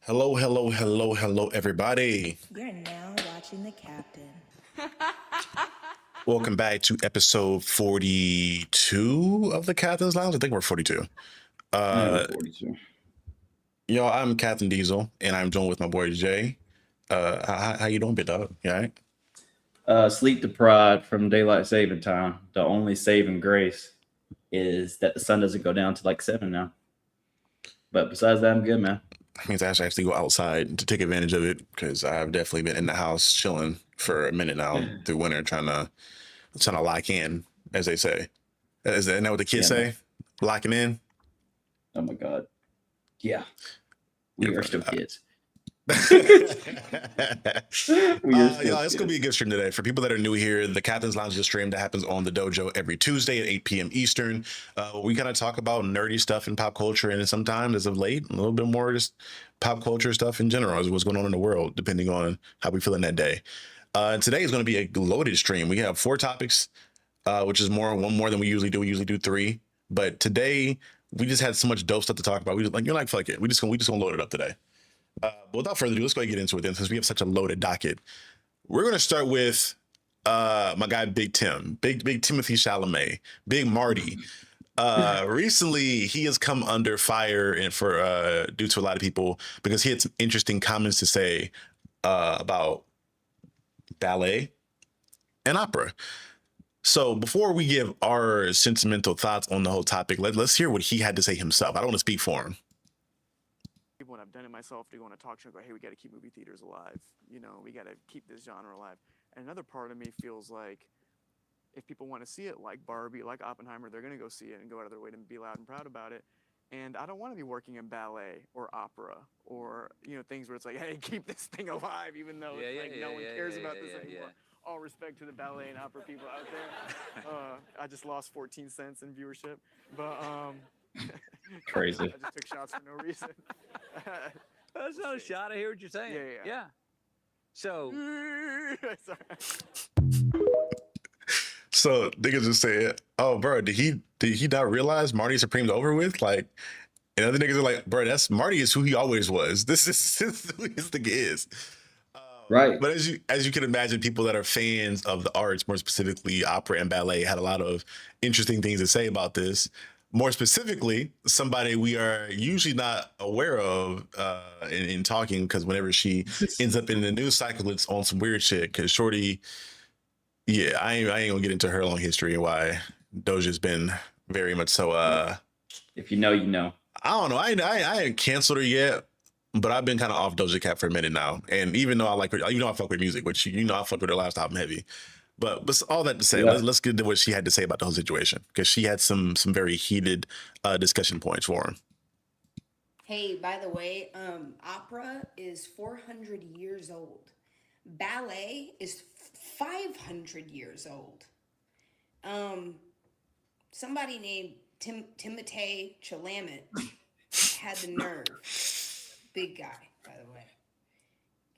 Hello, hello, hello, hello, everybody. You're now watching the captain. Welcome back to episode 42 of the Captain's Lounge. I think we're 42. I Uh, was 42. yo, I'm Captain Diesel, and I'm joined with my boy Jay. How you doing, big dog? You all right? Sleep deprived from daylight saving time. The only saving grace is that the sun doesn't go down to like 7 now. But besides that, I'm good, man. That means I should actually go outside to take advantage of it because I've definitely been in the house chilling for a minute now through winter, trying to lock in, as they say. Isn't that what the kids Yeah, say? Locking in. Oh my God. Yeah. We Yeah, are still bro. kids. Y'all, We are still it's gonna be a good stream today. For people that are new here, the Captain's Lounge is a stream that happens on the Dojo every Tuesday at 8 p.m. Eastern. We kind of talk about nerdy stuff in pop culture, and sometimes, as of late, a little bit more just pop culture stuff in general, as what's going on in the world, depending on how we feel in that day. And today is going to be a loaded stream. We have 4 topics, which is one more than we usually do. We usually do 3, but today we just had so much dope stuff to talk about. We just you're like, fuck it. We just gonna load it up today. But without further ado, let's go ahead and get into it then, since we have such a loaded docket. We're gonna start with my guy Big Tim, Big Timothée Chalamet, Big Marty. Recently he has come under fire and for due to a lot of people because he had some interesting comments to say about ballet and opera. So before we give our sentimental thoughts on the whole topic, let's hear what he had to say himself. I don't want to speak for him. When I've done it myself to go on a talk show and go, hey, we got to keep movie theaters alive. You know, we got to keep this genre alive. And another part of me feels like if people want to see it like Barbie, like Oppenheimer, they're going to go see it and go out of their way to be loud and proud about it. And I don't want to be working in ballet or opera or, you know, things where it's like, hey, keep this thing alive, even though no one cares about this anymore. All respect to the ballet and opera people out there. I just lost 14 cents in viewership. But, Crazy. I just took shots for no reason. That's not a shot. I hear what you're saying. Yeah. So, So niggas just said, "Oh, bro, did he not realize Marty Supreme's over with?" Like, and other niggas are like, "Bro, that's Marty is who he always was. This is who this nigga is." Right. But as you can imagine, people that are fans of the arts, more specifically opera and ballet, had a lot of interesting things to say about this. More specifically, somebody we are usually not aware of in talking, because whenever she ends up in the news cycle, it's on some weird shit. Because Shorty, yeah, I ain't gonna get into her long history and why Doja's been very much so. If you know, you know. I don't know. I ain't canceled her yet, but I've been kind of off Doja Cat for a minute now. And even though I like her, even though I fuck with music, which I fuck with her last album heavy. But all that to say, Yeah. let's get to what she had to say about the whole situation, because she had some very heated discussion points for him. Hey, by the way, opera is 400 years old. Ballet is 500 years old. Somebody named Timothée Chalamet had the nerve, big guy, by the way,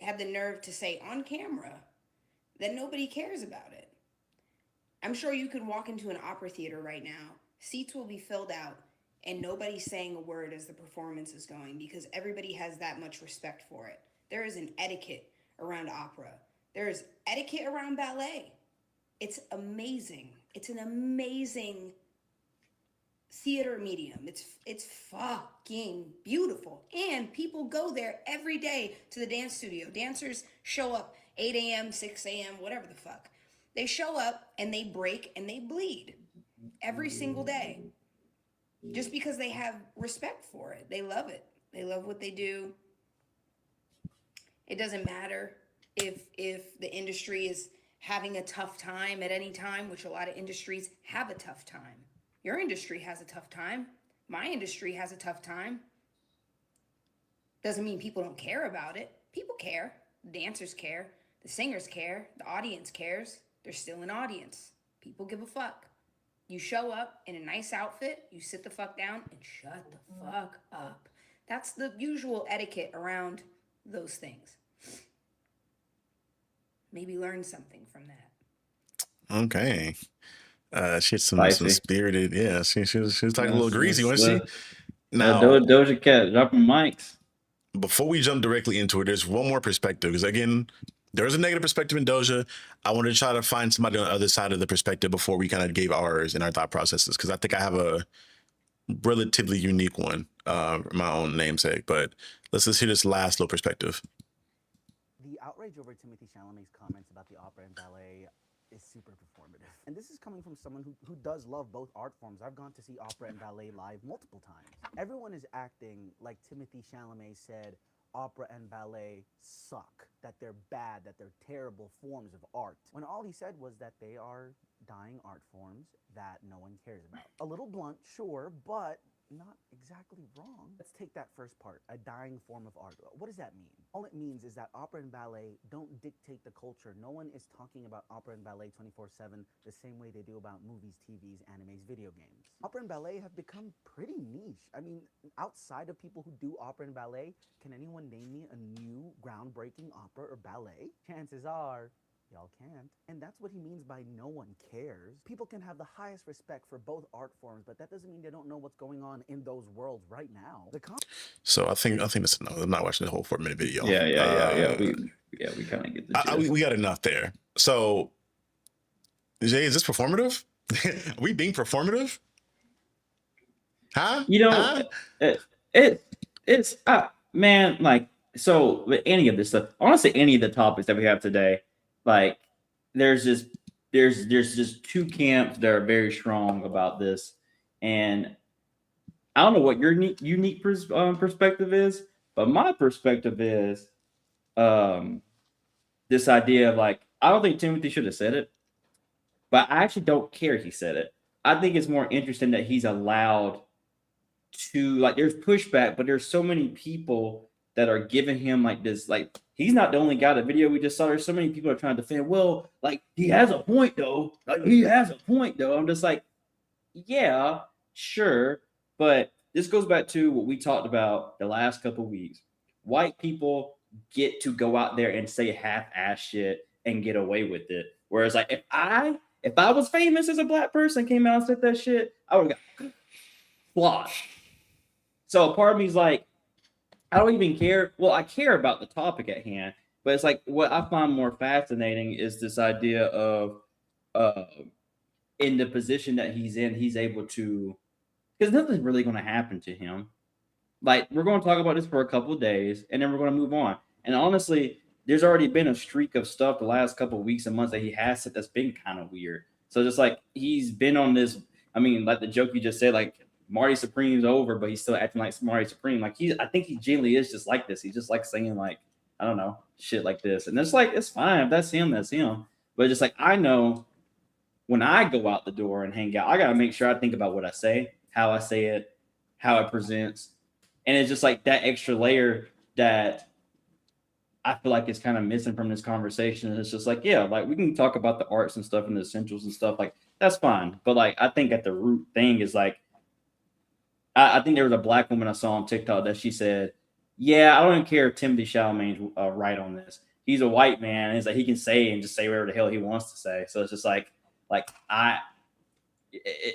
had the nerve to say on camera that nobody cares about it. I'm sure you could walk into an opera theater right now, seats will be filled out, and nobody's saying a word as the performance is going because everybody has that much respect for it. There is an etiquette around opera. There is etiquette around ballet. It's amazing. It's an amazing theater medium. It's fucking beautiful. And people go there every day to the dance studio. Dancers show up 8 a.m., 6 a.m., whatever the fuck. They show up and they break and they bleed every single day. Just because they have respect for it. They love it. They love what they do. It doesn't matter if the industry is having a tough time at any time, which a lot of industries have a tough time. Your industry has a tough time. My industry has a tough time. Doesn't mean people don't care about it. People care. The dancers care. The singers care. The audience cares. There's still an audience. People give a fuck. You show up in a nice outfit, you sit the fuck down and shut the fuck up. That's the usual etiquette around those things. Maybe learn something from that. Okay. She had some Spicy. spirited, yeah. She was talking a Yes, little greasy, yes, wasn't she? Doja Cat dropping mics. before we jump directly into it, there's one more perspective. Because again, there's a negative perspective in Doja. I wanted to try to find somebody on the other side of the perspective before we kind of gave ours and our thought processes. Because I think I have a relatively unique one, my own namesake. But let's just hear this last little perspective. The outrage over Timothée Chalamet's comments about the opera and ballet is super performative. And this is coming from someone who does love both art forms. I've gone to see opera and ballet live multiple times. Everyone is acting like Timothée Chalamet said opera and ballet suck, that they're bad, that they're terrible forms of art, when all he said was that they are dying art forms that no one cares about. A little blunt, sure, but not exactly wrong. Let's take that first part, a dying form of art. What does that mean? All it means is that opera and ballet don't dictate the culture. No one is talking about opera and ballet 24/7 the same way they do about movies, TVs, animes, video games. Opera and ballet have become pretty niche. I mean, outside of people who do opera and ballet, can anyone name me a new groundbreaking opera or ballet? Chances are y'all can't. And that's what he means by no one cares. People can have the highest respect for both art forms, but that doesn't mean they don't know what's going on in those worlds right now. So I think that's enough. I'm not watching the whole 4-minute video. Yeah. We kind of get the gist. we got enough there. So Jay, is this performative? Are we being performative? Huh? You know, Huh? it's man, like, so with any of this stuff, honestly, any of the topics that we have today, like, there's just two camps that are very strong about this, and I don't know what your unique perspective is, but my perspective is this idea of, like, I don't think Timothée should have said it, but I actually don't care he said it. I think it's more interesting that he's allowed to, like, there's pushback, but there's so many people that are giving him, like, this, like, he's not the only guy. The video we just saw, there's so many people are trying to defend, well, like, he has a point though. Like, he has a point though. I'm just like, yeah, sure. But this goes back to what we talked about the last couple of weeks. White people get to go out there and say half-ass shit and get away with it. Whereas, like, if I was famous as a black person, came out and said that shit, I would have got flawed. So part of me is like, I don't even care. Well, I care about the topic at hand, but it's like, what I find more fascinating is this idea of in the position that he's in, he's able to, because nothing's really going to happen to him. Like, we're going to talk about this for a couple of days, and then we're going to move on. And honestly, there's already been a streak of stuff the last couple of weeks and months that he has said that's been kind of weird. So just like, he's been on this, I mean, like the joke you just said, like, Marty Supreme's over, but he's still acting like Marty Supreme. Like, I think he genuinely is just like this. He's just like saying, like, I don't know, shit like this. And it's like, it's fine. If that's him, that's him. But just like, I know when I go out the door and hang out, I got to make sure I think about what I say, how I say it, how it presents. And it's just like that extra layer that I feel like it's kind of missing from this conversation. And it's just like, yeah, like, we can talk about the arts and stuff and the essentials and stuff. Like, that's fine. But like, I think at the root thing is like, I think there was a black woman I saw on TikTok that she said, yeah, I don't even care if Timothée Chalamet's right on this. He's a white man. And it's like, he can say and just say whatever the hell he wants to say. So it's just like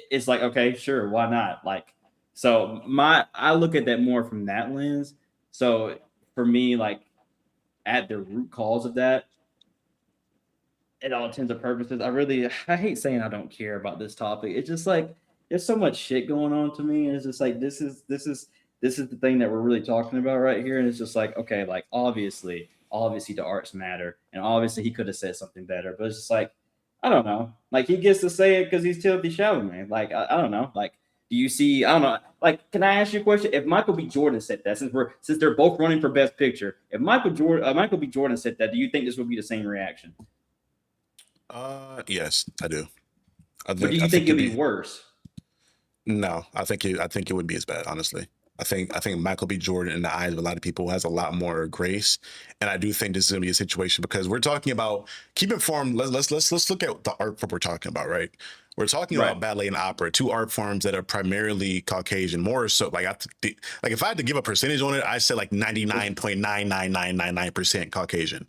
it's like, okay, sure. Why not? Like, so I look at that more from that lens. So for me, like, at the root cause of that, at all intents and purposes, I hate saying I don't care about this topic. It's just like, there's so much shit going on to me, and it's just like, this is the thing that we're really talking about right here. And it's just like, okay, like, obviously the arts matter, and obviously he could have said something better, but it's just like, I don't know, like, he gets to say it because he's Timothée Chalamet. Like, I don't know, like, do you see? I don't know. Like, can I ask you a question? If Michael B. Jordan said that, since they're both running for Best Picture, if Michael B. Jordan said that, do you think this would be the same reaction? Yes, I do. But do you think it'd be worse? No, I think it would be as bad, honestly. I think Michael B. Jordan, in the eyes of a lot of people, has a lot more grace, and I do think this is going to be a situation because we're talking about, keep informed. Let's look at the art form we're talking about, right? We're talking about ballet and opera, two art forms that are primarily Caucasian. More so, like, if I had to give a percentage on it, I said like 99.99999% Caucasian.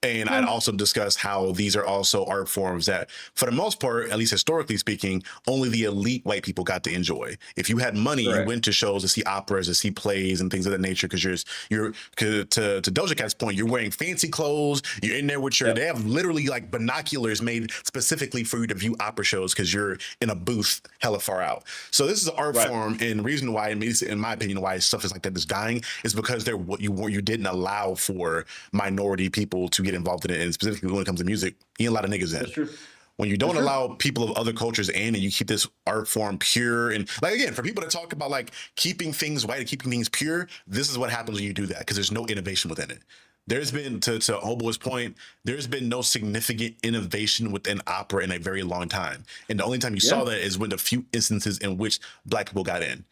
And I'd also discuss how these are also art forms that, for the most part, at least historically speaking, only the elite white people got to enjoy. If you had money, you Correct. went to shows to see operas, to see plays, and things of that nature. Because to Doja Cat's point, you're wearing fancy clothes. You're in there with your. Yep. They have literally like binoculars made specifically for you to view opera shows because you're in a booth hella far out. So this is an art Right. form, and the reason why, in my opinion, why stuff is like that is dying is because you didn't allow for minority people to get involved in it, and specifically when it comes to music, you ain't a lot of niggas in. That's true. When you don't For sure. allow people of other cultures in, and you keep this art form pure, and like again, for people to talk about like keeping things white and keeping things pure, this is what happens when you do that because there's no innovation within it. There's been, to Hobo's point, there's been no significant innovation within opera in a very long time, and the only time you saw that is when the few instances in which black people got in.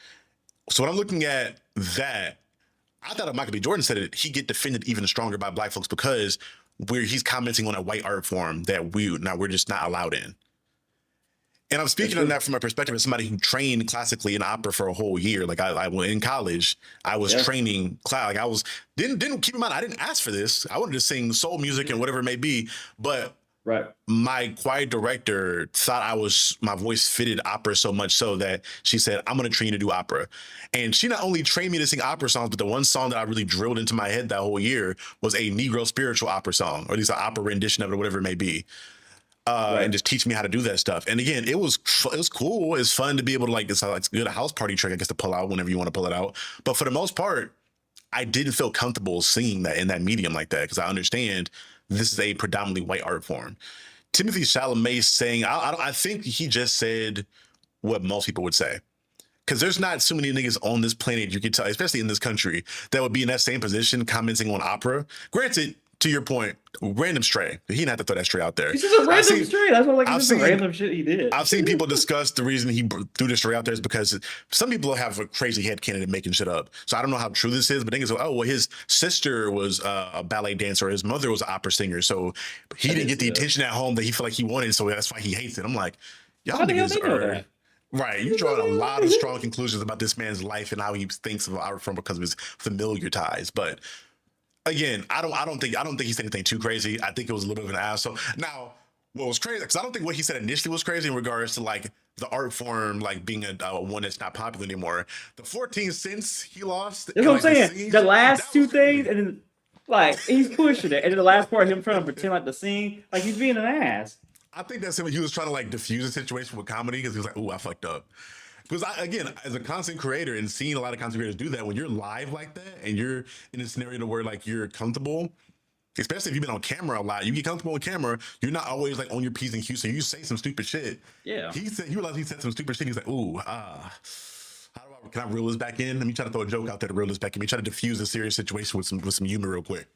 So when I'm looking at that, I thought if Michael B. Jordan said it, he'd get defended even stronger by black folks because he's commenting on a white art form that we're just not allowed in. And I'm speaking on that from a perspective of somebody who trained classically in opera for a whole year. Like I in college, I was training like I was didn't keep in mind I didn't ask for this. I wanted to sing soul music and whatever it may be, but my choir director thought my voice fitted opera so much so that she said, I'm going to train you to do opera. And she not only trained me to sing opera songs, but the one song that I really drilled into my head that whole year was a Negro spiritual opera song, or at least an opera rendition of it, or whatever it may be. And just teach me how to do that stuff. And again, it was cool. It's fun to be able to it's a good house party trick, I guess, to pull out whenever you want to pull it out. But for the most part, I didn't feel comfortable singing that in that medium like that because I understand this is a predominantly white art form. Timothée Chalamet saying, I think he just said what most people would say. Because there's not so many niggas on this planet you could tell, especially in this country, that would be in that same position commenting on opera. Granted, to your point, random stray. He didn't have to throw that stray out there. This is a random stray. That's what I've this is seen- random shit he did. I've seen people discuss the reason he threw this stray out there is because some people have a crazy head canon making shit up. So I don't know how true this is, but niggas go, oh, well, his sister was a ballet dancer, his mother was an opera singer, so he didn't get the attention at home that he felt like he wanted, so that's why he hates it. I'm like, y'all How the hell niggas they know are that? right. You draw a lot of strong conclusions about this man's life and how he thinks of art form because of his familiar ties, but. Again, I don't think he said anything too crazy. I think it was a little bit of an asshole. Now, what was crazy, because I don't think what he said initially was crazy in regards to like the art form like being a one that's not popular anymore. The 14 cents he lost. That's what I'm saying. singing, The last that two was crazy. things, and then like he's pushing it, and then the last part, him trying to pretend like to sing, like he's being an ass. I think that's him. He was trying to like diffuse the situation with comedy because he was like, "Ooh, I fucked up." Because again, as a content creator and seeing a lot of content creators do that, when you're live like that and you're in a scenario to where like you're comfortable, especially if you've been on camera a lot, you get comfortable on camera. You're not always like on your P's and Q's, so you say some stupid shit. Yeah. He realized he said some stupid shit. He's like, "Ooh, can I reel this back in? Let me try to throw a joke out there to reel this back in. Let me try to diffuse a serious situation with some humor real quick."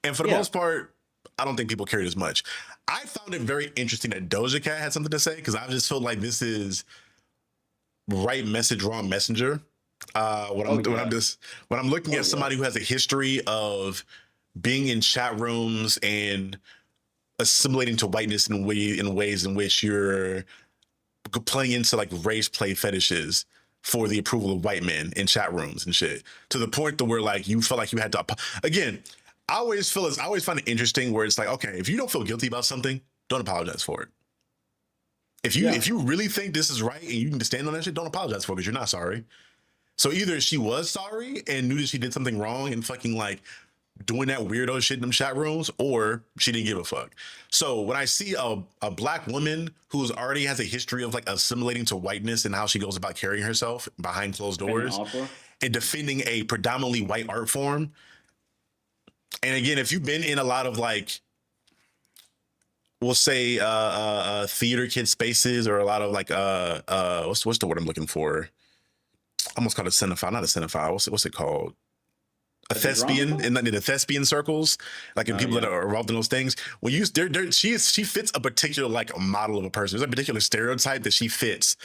And for the most part, I don't think people cared as much. I found it very interesting that Doja Cat had something to say because I just felt like this is right message, wrong messenger. When I'm looking at somebody who has a history of being in chat rooms and assimilating to whiteness in ways in which you're playing into like race play fetishes for the approval of white men in chat rooms and shit, to the point to where like you felt like you had to again. I always find it interesting where it's like, okay, if you don't feel guilty about something, don't apologize for it. If you really think this is right and you can stand on that shit, don't apologize for it because you're not sorry. So either she was sorry and knew that she did something wrong and fucking like doing that weirdo shit in them chat rooms, or she didn't give a fuck. So when I see a black woman who's already has a history of like assimilating to whiteness and how she goes about carrying herself behind closed doors and defending a predominantly white art form, and again, if you've been in a lot of like, we'll say theater kid spaces or a lot of like what's the word I'm looking for? I almost called it cinephile, not a cinephile. What's it called? A thespian in the thespian circles, like in people that are involved in those things. When you she fits a particular like model of a person. There's a particular stereotype that she fits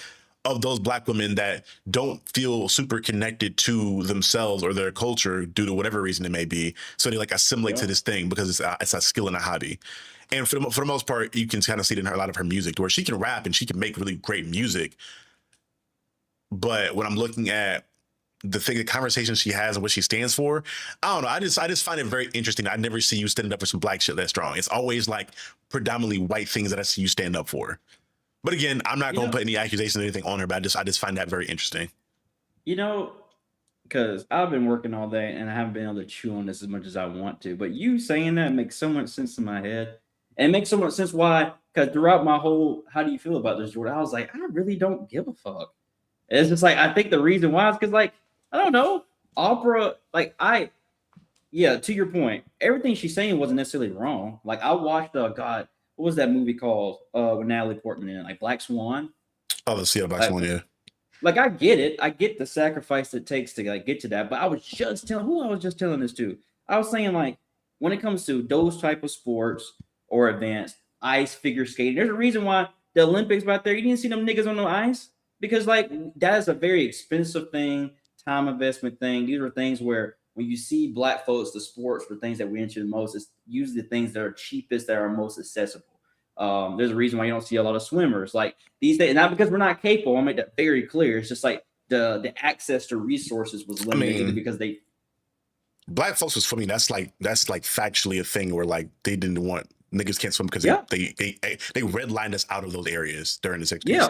of those black women that don't feel super connected to themselves or their culture due to whatever reason it may be. So they like assimilate to this thing because it's a skill and a hobby. And for the most part, you can kind of see it in a lot of her music, where she can rap and she can make really great music. But when I'm looking at the conversation she has and what she stands for. I don't know. I just find it very interesting. I never see you standing up for some black shit that strong. It's always like predominantly white things that I see you stand up for. But again, I'm not You going to know, put any accusations or anything on her. But I just find that very interesting. you know, because I've been working all day and I haven't been able to chew on this as much as I want to. But you saying that makes so much sense in my head. And it makes so much sense why, because throughout my whole how do you feel about this, Jordan? I was like, I really don't give a fuck. And it's just like I think the reason why is because like, I don't know, opera, like yeah, to your point, everything she's saying wasn't necessarily wrong. Like I watched God, what was that movie called with Natalie Portman in it? Like Black Swan? Oh, let's see how black Like one, yeah. like I get it. I get the sacrifice it takes to like get to that. But I was just telling who I was just telling this to. I was saying like when it comes to those type of sports or events, ice figure skating, there's a reason why the Olympics back there, you didn't see them niggas on the ice because like that is a very expensive thing, time investment thing. These are things where when you see black folks, the sports, the things that we into the most, is usually the things that are cheapest, that are most accessible. There's a reason why you don't see a lot of swimmers like these days, not because we're not capable. I'll make that very clear. It's just like the access to resources was I limited mean, because they black folks was swimming. That's like factually a thing where like they didn't want niggas can't swim because yeah they redlined us out of those areas during the 60s. yeah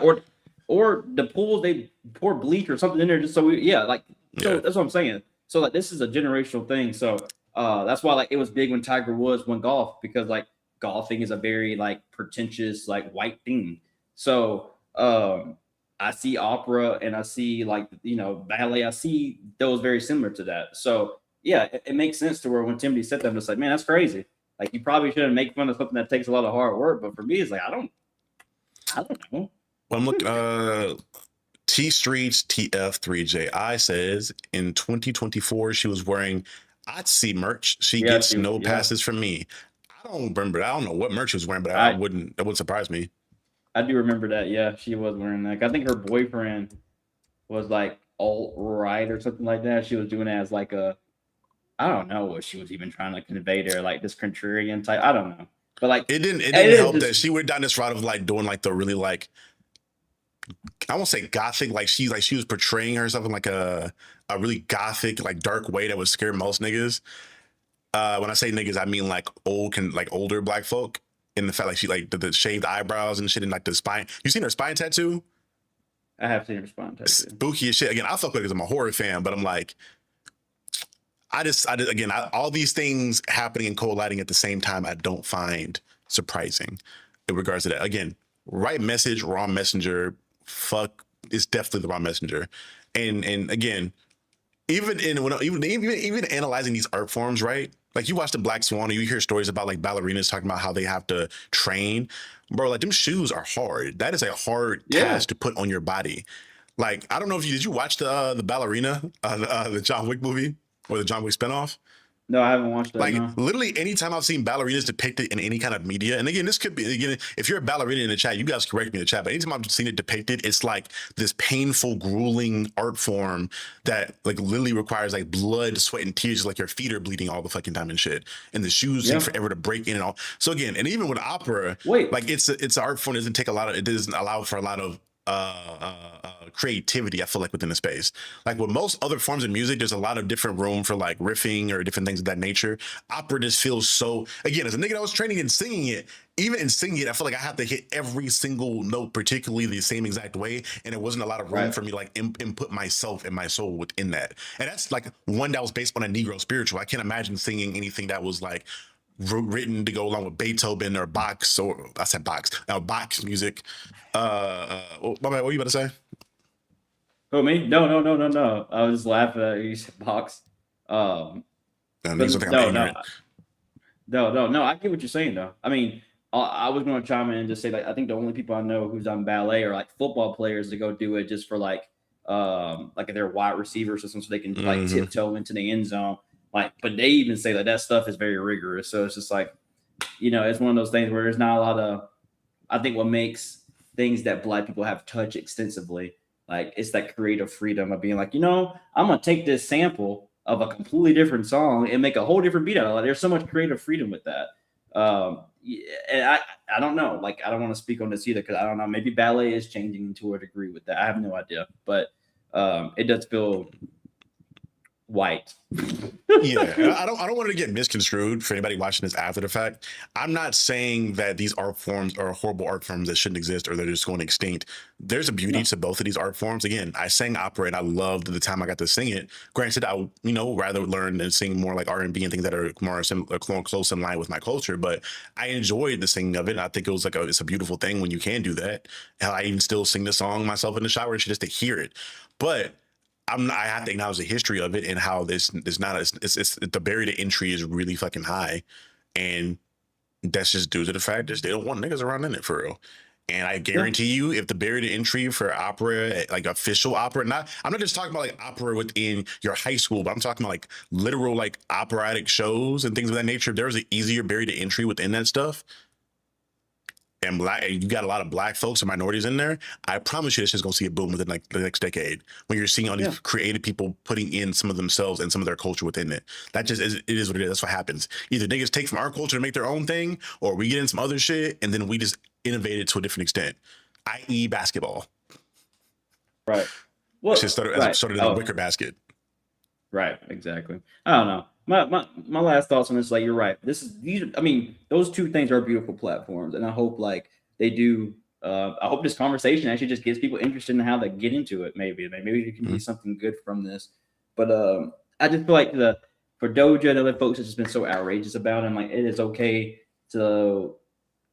or the pools they pour bleach or something in there just so we like so Yeah. that's what I'm saying. So like this is a generational thing. So that's why like it was big when Tiger Woods won golf because like golfing is a very like pretentious like white thing. So I see opera and I see like ballet. I see those very similar to that. So yeah, it makes sense to where when Timothy said that, I'm just like, man, that's crazy. Like you probably shouldn't make fun of something that takes a lot of hard work, but for me, it's like I don't know. Well, I'm looking. T Streets TF3JI says in 2024 she was wearing Otzi merch. She Yeah, gets no passes from me. I don't remember. I don't know what merch she was wearing, but that wouldn't surprise me. I do remember that. Yeah, she was wearing that. I think her boyfriend was like alt-right or something like that. She was doing it as like I don't know what she was even trying to convey there, like this contrarian type. I don't know. But like it didn't help that she went down this route of like doing like the really like I won't say gothic, like she was portraying herself in like a really gothic, like dark way that would scare most niggas. When I say niggas, I mean like older black folk. In the fact like she like the shaved eyebrows and shit and like the spine. You seen her spine tattoo? I have seen her spine tattoo. Spooky as shit. Again, I fuck with it because I'm a horror fan, but I'm like, all these things happening and colliding at the same time, I don't find surprising in regards to that. Again, right message, wrong messenger. Fuck, it's definitely the wrong messenger. And again, even analyzing these art forms, right? Like you watch the Black Swan, and you hear stories about like ballerinas talking about how they have to train, bro. Like them shoes are hard. That is a hard task to put on your body. Like I don't know if did you watch the ballerina, the John Wick movie or the John Wick spinoff? No, I haven't watched that. Like no. literally anytime I've seen ballerinas depicted in any kind of media, and again, this could be if you're a ballerina in the chat, you guys correct me in the chat, but anytime I've seen it depicted, it's like this painful, grueling art form that like literally requires like blood, sweat, and tears, like your feet are bleeding all the fucking time and shit. And the shoes take forever to break in and all. So again, and even with opera, like it's an art form it doesn't allow for a lot of creativity, I feel like, within the space. Like with most other forms of music, there's a lot of different room for like riffing or different things of that nature. Opera just feels so, again, as a nigga that was training and singing it, even in singing it, I feel like I have to hit every single note particularly the same exact way, and there wasn't a lot of room for me to like input myself and my soul within that. And that's like one that was based on a Negro spiritual. I can't imagine singing anything that was like written to go along with Beethoven or Bach's, or I said Bach's, now Bach's music. What were you about to say? Oh, me? No. I was just laughing at you said Bach's. No, I get what you're saying though. I mean, I was going to chime in and just say like I think the only people I know who's on ballet are like football players that go do it just for like if they're wide receivers or something, so they can like tiptoe into the end zone. Like, but they even say that stuff is very rigorous. So it's just like, it's one of those things where there's not a lot of. I think what makes things that Black people have touched extensively, like it's that creative freedom of being like, I'm gonna take this sample of a completely different song and make a whole different beat out of it. There's so much creative freedom with that. And I don't know. Like, I don't want to speak on this either because I don't know. Maybe ballet is changing to a degree with that. I have no idea, but it does feel white. Yeah, I don't want it to get misconstrued for anybody watching this after the fact. I'm not saying that these art forms are horrible art forms that shouldn't exist or they're just going extinct. There's a beauty to both of these art forms. Again, I sang opera and I loved the time I got to sing it. Granted, I would, rather learn and sing more like R&B and things that are more close in line with my culture. But I enjoyed the singing of it. I think it was it's a beautiful thing when you can do that. Hell, I even still sing the song myself in the shower just to hear it. But I have to acknowledge the history of it and how this is not it's the barrier to entry is really fucking high, and that's just due to the fact that they don't want niggas around in it for real. And I guarantee you, if the barrier to entry for opera, like official opera, I'm not just talking about like opera within your high school, but I'm talking about like literal like operatic shows and things of that nature. If there's an easier barrier to entry within that stuff, and you got a lot of black folks and minorities in there, I promise you this is going to see a boom within like the next decade when you're seeing all these creative people putting in some of themselves and some of their culture within it. That just is, it is what it is. That's what happens. Either niggas take from our culture to make their own thing, or we get in some other shit and then we just innovate it to a different extent, i.e. basketball. Right. Well, it started in a wicker basket. Right, exactly. I don't know. My last thoughts on this, like, you're right. Those two things are beautiful platforms, and I hope like they do. I hope this conversation actually just gets people interested in how they get into it. Maybe it can be something good from this. But I just feel like for Doja and other folks, it's just been so outrageous about him. Like, it is okay to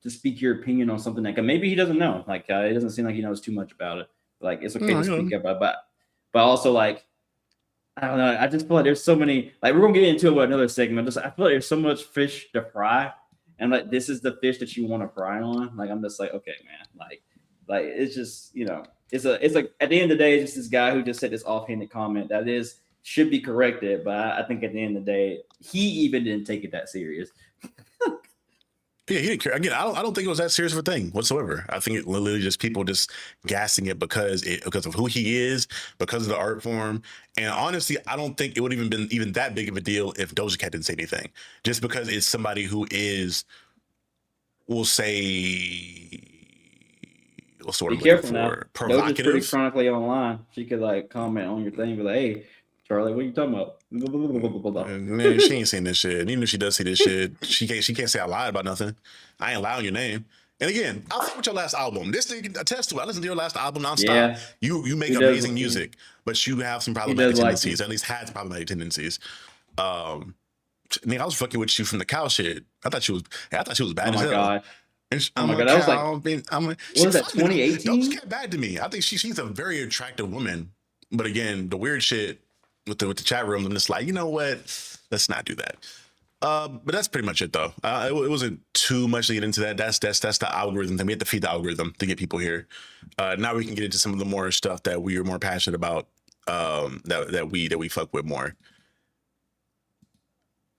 speak your opinion on something that maybe he doesn't know. Like, it doesn't seem like he knows too much about it. Like, it's okay to speak about, but also like. I don't know. I just feel like there's so many. Like, we're gonna get into it with another segment. I feel like there's so much fish to fry, and like this is the fish that you want to fry on. Like, I'm just like, okay, man. Like it's just it's like at the end of the day, it's just this guy who just said this offhanded comment that should be corrected. But I think at the end of the day, he even didn't take it that serious. Yeah, he didn't care. Again, I don't think it was that serious of a thing whatsoever. I think it literally just people just gassing it because of who he is, because of the art form. And honestly, I don't think it would even been even that big of a deal if Doja Cat didn't say anything. Just because it's somebody who is, we'll say, what's the word I'm looking for? Provocative. Doja's pretty chronically online. She could like comment on your thing, be like, "Hey, Charlie, what are you talking about?" Man, she ain't saying this shit. And even if she does say this shit, she can't say I lied about nothing. I ain't allowing your name. And again, I'll fuck with your last album. This thing can attest to it. I listened to your last album nonstop. Yeah. You make amazing music, but you have some problematic tendencies. At least had some problematic tendencies. Nigga, I was fucking with you from the cow shit. I thought she was bad as hell. God. Oh my God! That was like, what was that? 2018. Don't get bad to me. I think she's a very attractive woman. But again, the weird shit with the chat room, I'm just like, you know what? Let's not do that. But that's pretty much it, though. It wasn't too much to get into that. That's the algorithm thing. We have to feed the algorithm to get people here. Now we can get into some of the more stuff that we are more passionate about. That we fuck with more.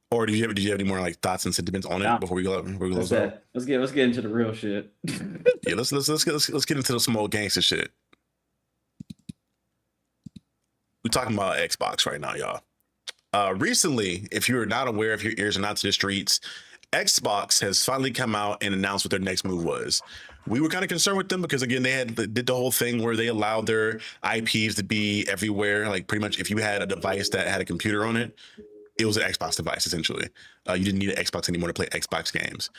Or did you have any more like thoughts and sentiments on it before we go? Let's get into the real shit. Yeah, let's get into some old gangster shit. We're talking about Xbox right now, y'all. Recently, if you're not aware, if your ears are not to the streets, Xbox has finally come out and announced what their next move was. We were kind of concerned with them because, again, they did the whole thing where they allowed their IPs to be everywhere. Like, pretty much if you had a device that had a computer on it, it was an Xbox device, essentially. You didn't need an Xbox anymore to play Xbox games.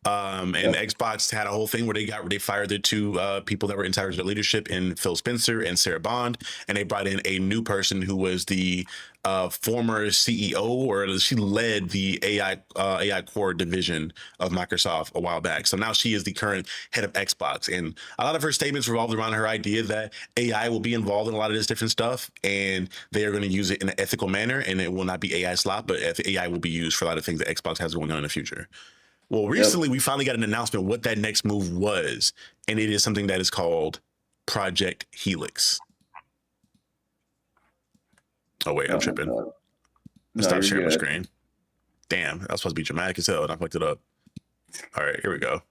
Xbox had a whole thing where they fired their two people that were in charge of leadership, in Phil Spencer and Sarah Bond, and they brought in a new person who was the former CEO, or she led the AI core division of Microsoft a while back. So now she is the current head of Xbox, and a lot of her statements revolved around her idea that AI will be involved in a lot of this different stuff, and they are going to use it in an ethical manner, and it will not be AI slop, but AI will be used for a lot of things that Xbox has going on in the future. Well, recently we finally got an announcement what that next move was, and it is something that is called Project Helix. Oh wait, I'm tripping. Let's stop sharing my screen. Damn, that was supposed to be dramatic as hell, and I fucked it up. All right, here we go.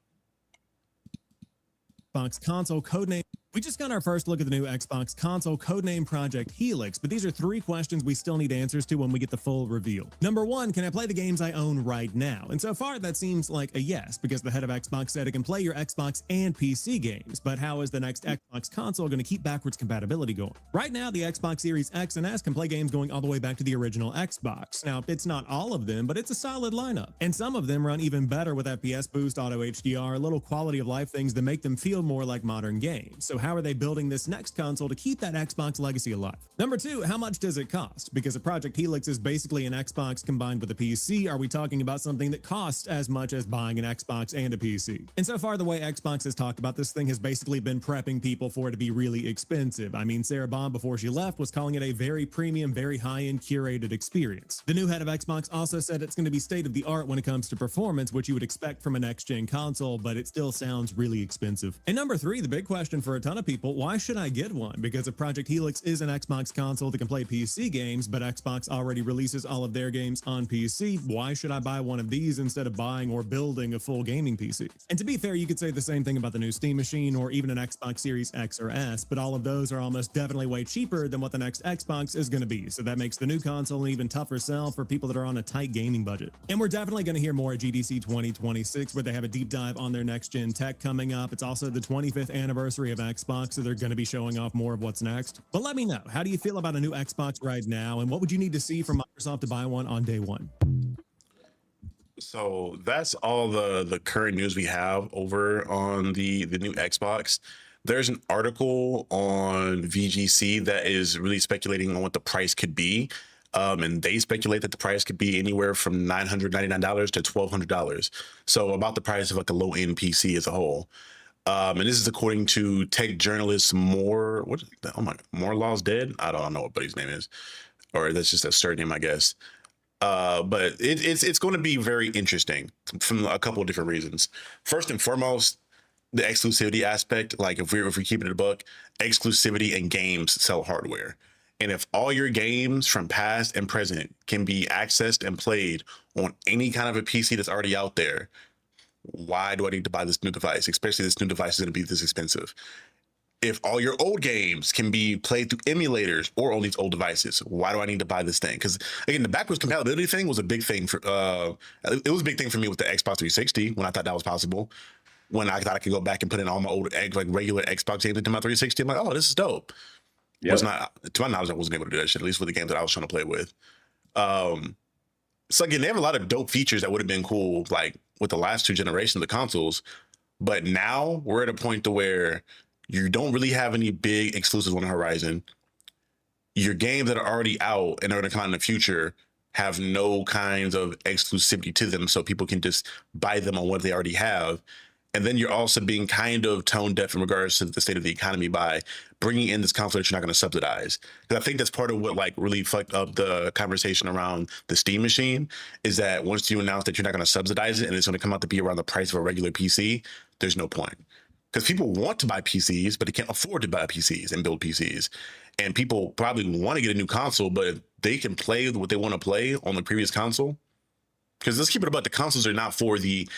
Xbox console codename We just got our first look at the new Xbox console, codename Project Helix, but these are 3 questions we still need answers to when we get the full reveal. Number 1, can I play the games I own right now? And so far, that seems like a yes, because the head of Xbox said it can play your Xbox and PC games, but how is the next Xbox console going to keep backwards compatibility going? Right now, the Xbox Series X and S can play games going all the way back to the original Xbox. Now, it's not all of them, but it's a solid lineup, and some of them run even better with FPS boost, auto HDR, little quality of life things that make them feel more like modern games. So how are they building this next console to keep that Xbox legacy alive? Number 2, how much does it cost? Because if Project Helix is basically an Xbox combined with a PC, are we talking about something that costs as much as buying an Xbox and a PC? And so far, the way Xbox has talked about this thing has basically been prepping people for it to be really expensive. I mean, Sarah Bond, before she left, was calling it a very premium, very high-end curated experience. The new head of Xbox also said it's going to be state-of-the-art when it comes to performance, which you would expect from a next-gen console, but it still sounds really expensive. And number 3, the big question for a ton of people, why should I get one? Because if Project Helix is an Xbox console that can play PC games, but Xbox already releases all of their games on PC, why should I buy one of these instead of buying or building a full gaming PC? And to be fair, you could say the same thing about the new Steam machine or even an Xbox Series X or S, but all of those are almost definitely way cheaper than what the next Xbox is going to be. So that makes the new console an even tougher sell for people that are on a tight gaming budget. And we're definitely going to hear more at GDC 2026, where they have a deep dive on their next gen tech coming up. It's also the 25th anniversary of Xbox, so they're going to be showing off more of what's next. But let me know, how do you feel about a new Xbox right now, and what would you need to see from Microsoft to buy one on day one? So that's all the current news we have over on the new Xbox. There's an article on VGC that is really speculating on what the price could be. And they speculate that the price could be anywhere from $999 to $1,200. So about the price of like a low-end PC as a whole. And this is according to tech journalist More Law's Dead. I don't know what buddy's name is, or that's just a surname, I guess. But it's going to be very interesting from a couple of different reasons. First and foremost, the exclusivity aspect. Like if we keep it in a book, exclusivity and games sell hardware. And if all your games from past and present can be accessed and played on any kind of a PC that's already out there, why do I need to buy this new device? Especially this new device is going to be this expensive. If all your old games can be played through emulators or on these old devices, why do I need to buy this thing? Because again, the backwards compatibility thing was a big thing for it was a big thing for me with the Xbox 360 when I thought that was possible. When I thought I could go back and put in all my old regular Xbox games into my 360, I'm like, oh, this is dope. Yep. Was not, to my knowledge, I wasn't able to do that shit, at least with the games that I was trying to play with. So again, they have a lot of dope features that would have been cool, like with the last 2 generations of the consoles. But now we're at a point to where you don't really have any big exclusives on the horizon. Your games that are already out and are going to come out in the future have no kinds of exclusivity to them, so people can just buy them on what they already have. And then you're also being kind of tone deaf in regards to the state of the economy by bringing in this console that you're not going to subsidize. Because I think that's part of what like really fucked up the conversation around the Steam machine, is that once you announce that you're not going to subsidize it and it's going to come out to be around the price of a regular PC, there's no point. Because people want to buy PCs, but they can't afford to buy PCs and build PCs. And people probably want to get a new console, but if they can play what they want to play on the previous console. Because let's keep it about, the consoles are not for the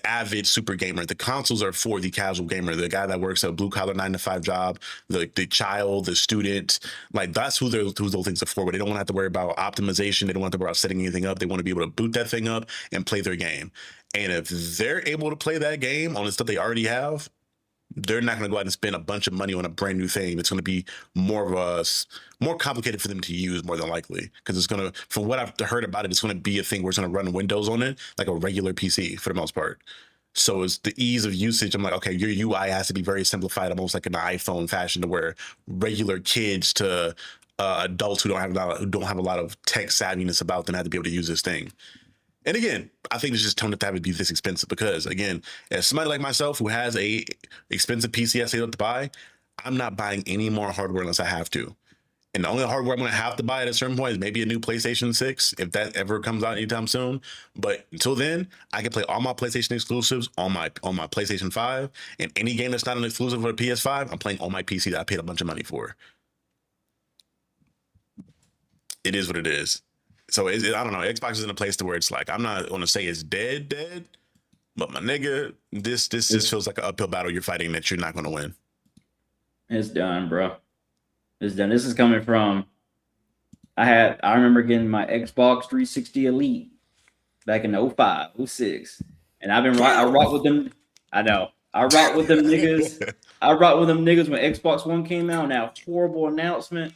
avid super gamer. The consoles are for the casual gamer, the guy that works a blue collar 9-to-5 job, the child, the student. Like that's who those things are for. But they don't want to have to worry about optimization. They don't want to worry about setting anything up. They want to be able to boot that thing up and play their game. And if they're able to play that game on the stuff they already have, they're not going to go out and spend a bunch of money on a brand new thing. It's going to be more complicated for them to use, more than likely, because it's going to, from what I've heard about it, it's going to be a thing where it's going to run Windows on it like a regular PC for the most part. So it's the ease of usage. I'm like, okay, your UI has to be very simplified, almost like an iPhone fashion, to where regular kids to adults who don't have a lot of tech savviness about them have to be able to use this thing. And again, I think it's just tone to have it be this expensive because, again, as somebody like myself who has a expensive PC I saved up to buy, I'm not buying any more hardware unless I have to. And the only hardware I'm going to have to buy at a certain point is maybe a new PlayStation 6, if that ever comes out anytime soon. But until then, I can play all my PlayStation exclusives on my PlayStation 5. And any game that's not an exclusive for the PS5, I'm playing on my PC that I paid a bunch of money for. It is what it is. So I don't know. Xbox is in a place to where it's like, I'm not going to say it's dead, but my nigga, this just feels like an uphill battle you're fighting that you're not going to win. It's done, bro. It's done. This is coming from. I remember getting my Xbox 360 Elite back in 05, 06. And I rock with them. I know. I rock with them niggas. I rock with them niggas when Xbox One came out and that horrible announcement.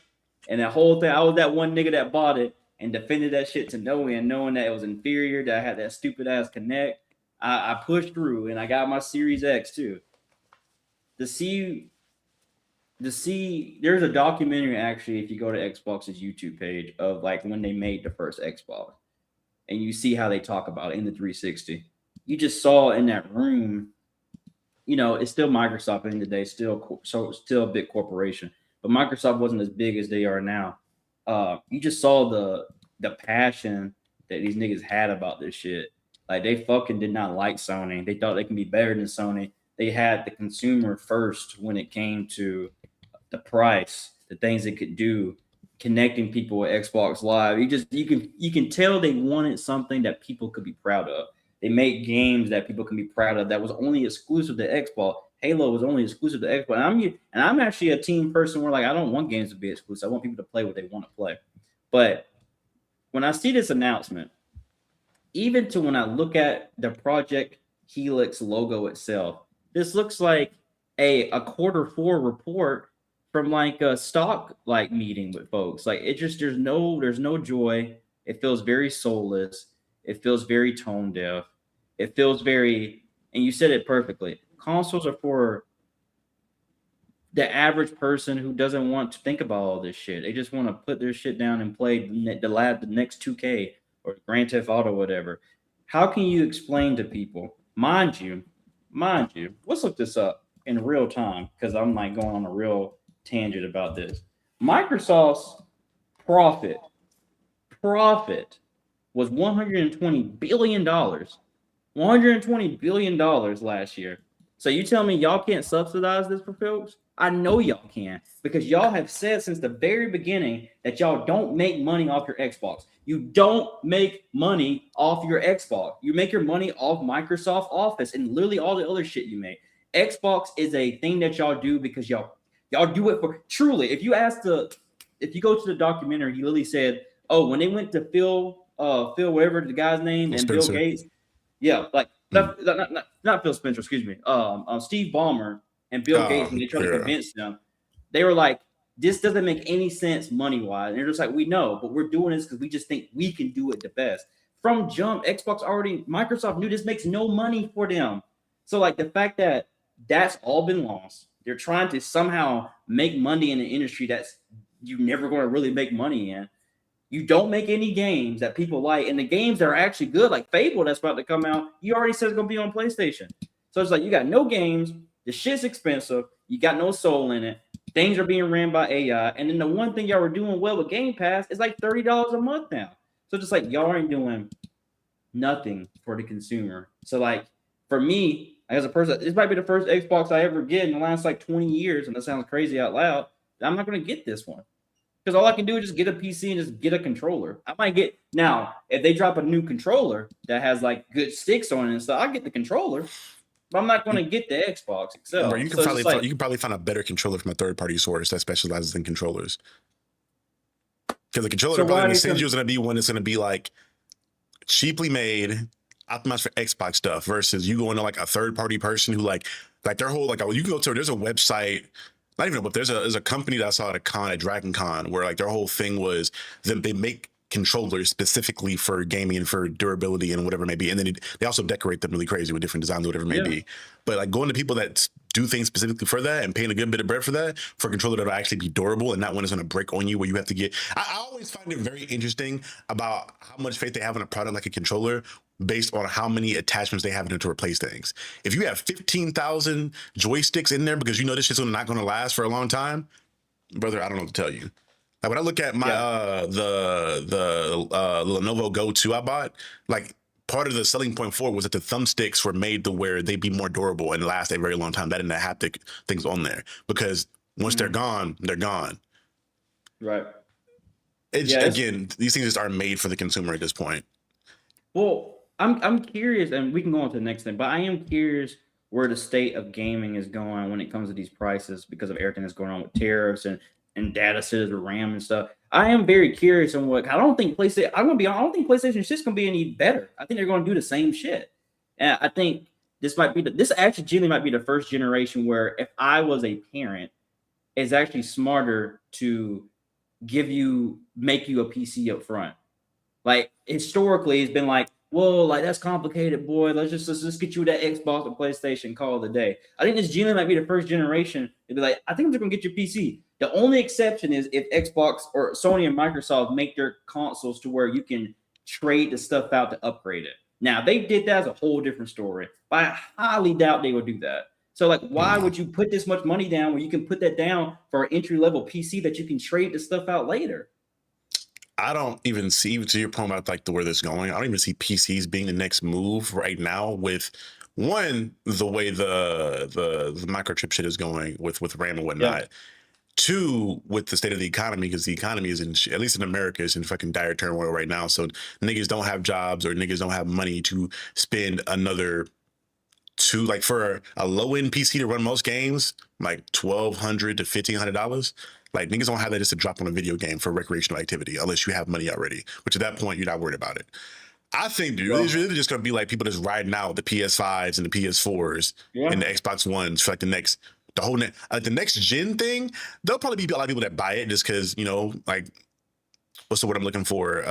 And that whole thing, I was that one nigga that bought it and defended that shit to no end, knowing that it was inferior, that I had that stupid ass Connect. I pushed through and I got my Series X too. To see there's a documentary actually, if you go to Xbox's YouTube page, of like when they made the first Xbox, and you see how they talk about it in the 360. You just saw in that room, it's still Microsoft at the end of the day, still a big corporation, but Microsoft wasn't as big as they are now. You just saw the passion that these niggas had about this shit. Like they fucking did not like Sony. They thought they can be better than Sony. They had the consumer first when it came to the price, the things it could do, connecting people with Xbox Live. You can tell they wanted something that people could be proud of. They made games that people can be proud of that was only exclusive to Xbox. Halo was only exclusive to Xbox. And I'm actually a team person where like I don't want games to be exclusive. I want people to play what they want to play. But when I see this announcement, even to when I look at the Project Helix logo itself, this looks like a Q4 report from like a stock like meeting with folks. Like it just there's no joy. It feels very soulless. It feels very tone deaf. It feels very, and you said it perfectly. Consoles are for the average person who doesn't want to think about all this shit. They just want to put their shit down and play the next 2K or Grand Theft Auto, whatever. How can you explain to people, mind you, let's look this up in real time because I'm like going on a real tangent about this. Microsoft's profit was $120 billion. $120 billion last year. So you tell me y'all can't subsidize this for folks? I know y'all can, because y'all have said since the very beginning that y'all don't make money off your Xbox. You don't make money off your Xbox. You make your money off Microsoft Office and literally all the other shit you make. Xbox is a thing that y'all do because y'all do it for truly. If you go to the documentary, he literally said, "Oh, when they went to Phil, whatever the guy's name, and Spencer. Bill Gates, yeah, like not Phil Spencer, excuse me, Steve Ballmer and Bill Gates, when they tried to convince them, they were like, this doesn't make any sense money wise. And they're just like, we know, but we're doing this because we just think we can do it the best. From jump, Microsoft knew this makes no money for them. So like the fact that that's all been lost, they're trying to somehow make money in an industry that's you're never going to really make money in. You don't make any games that people like, and the games that are actually good, like Fable that's about to come out, you already said it's going to be on PlayStation. So it's like you got no games, the shit's expensive, you got no soul in it, things are being ran by AI, and then the one thing y'all were doing well with Game Pass is like $30 a month now. So just like y'all aren't doing nothing for the consumer. So like for me, as a person, this might be the first Xbox I ever get in the last like 20 years, and that sounds crazy out loud. I'm not going to get this one. Because all I can do is just get a PC and just get a controller. I might get now if they drop a new controller that has like good sticks on it and stuff, I'll get the controller, but I'm not going to get the Xbox itself. Bro, you can probably find a better controller from a third-party source that specializes in controllers. Because the controller probably sends you is going to be one that's going to be like cheaply made, optimized for Xbox stuff, versus you going to like a third-party person who like their whole like you can go to there's a website. Not even, but there's a company that I saw at a con at Dragon Con where like their whole thing was that they make controllers specifically for gaming and for durability and whatever it may be, and then they also decorate them really crazy with different designs, whatever it may be. But like going to people that do things specifically for that and paying a good bit of bread for that, for a controller that'll actually be durable and not one that's going to break on you where you have to get. I always find it very interesting about how much faith they have in a product like a controller based on how many attachments they have in it to replace things. If you have 15,000 joysticks in there because you know this shit's not going to last for a long time, brother, I don't know what to tell you. Like when I look at my the Lenovo Go 2 I bought, like part of the selling point for it was that the thumbsticks were made to where they'd be more durable and last a very long time. That didn't have haptic things on there because once they're gone, they're gone. Right. Again, these things just aren't made for the consumer at this point. Well, I'm curious, and we can go on to the next thing, but I am curious where the state of gaming is going when it comes to these prices because of everything that's going on with tariffs and data centers with RAM and stuff. I am very curious on what I don't think PlayStation. I'm gonna be. I don't think PlayStation 6 gonna be any better. I think they're gonna do the same shit. And I think this might be this actually genuinely might be the first generation where if I was a parent, it's actually smarter to make you a PC up front. Like historically, it's been like, whoa, like that's complicated, boy. Let's just get you that Xbox or PlayStation, call it a day. I think this genuinely might be the first generation to be like, I think I'm just gonna get your PC. The only exception is if Xbox or Sony and Microsoft make their consoles to where you can trade the stuff out to upgrade it. Now, if they did that as a whole different story, but I highly doubt they would do that. So, like, why would you put this much money down when you can put that down for an entry level PC that you can trade the stuff out later? I don't even see, to your point about like where this is going, I don't even see PCs being the next move right now with one, the way the microchip shit is going with RAM and whatnot. Two, with the state of the economy, because the economy is in, at least in America, is in fucking dire turmoil right now. So niggas don't have jobs or niggas don't have money to spend another like for a low end PC to run most games, like $1,200 to $1,500. Like niggas don't have that just to drop on a video game for recreational activity unless you have money already, which at that point you're not worried about it. I think it's really just gonna be like people just riding out the PS5s and the PS4s and the Xbox Ones for like the next gen thing. There'll probably be a lot of people that buy it just because, you know, like what's the word I'm looking for?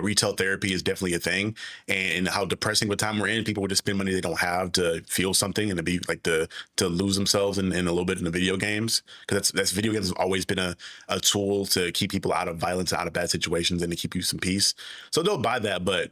Retail therapy is definitely a thing, and how depressing the time we're in, people would just spend money they don't have to feel something and to be like to lose themselves in a little bit in the video games, because that's video games have always been a tool to keep people out of violence, out of bad situations, and to keep you some peace. So they'll buy that, but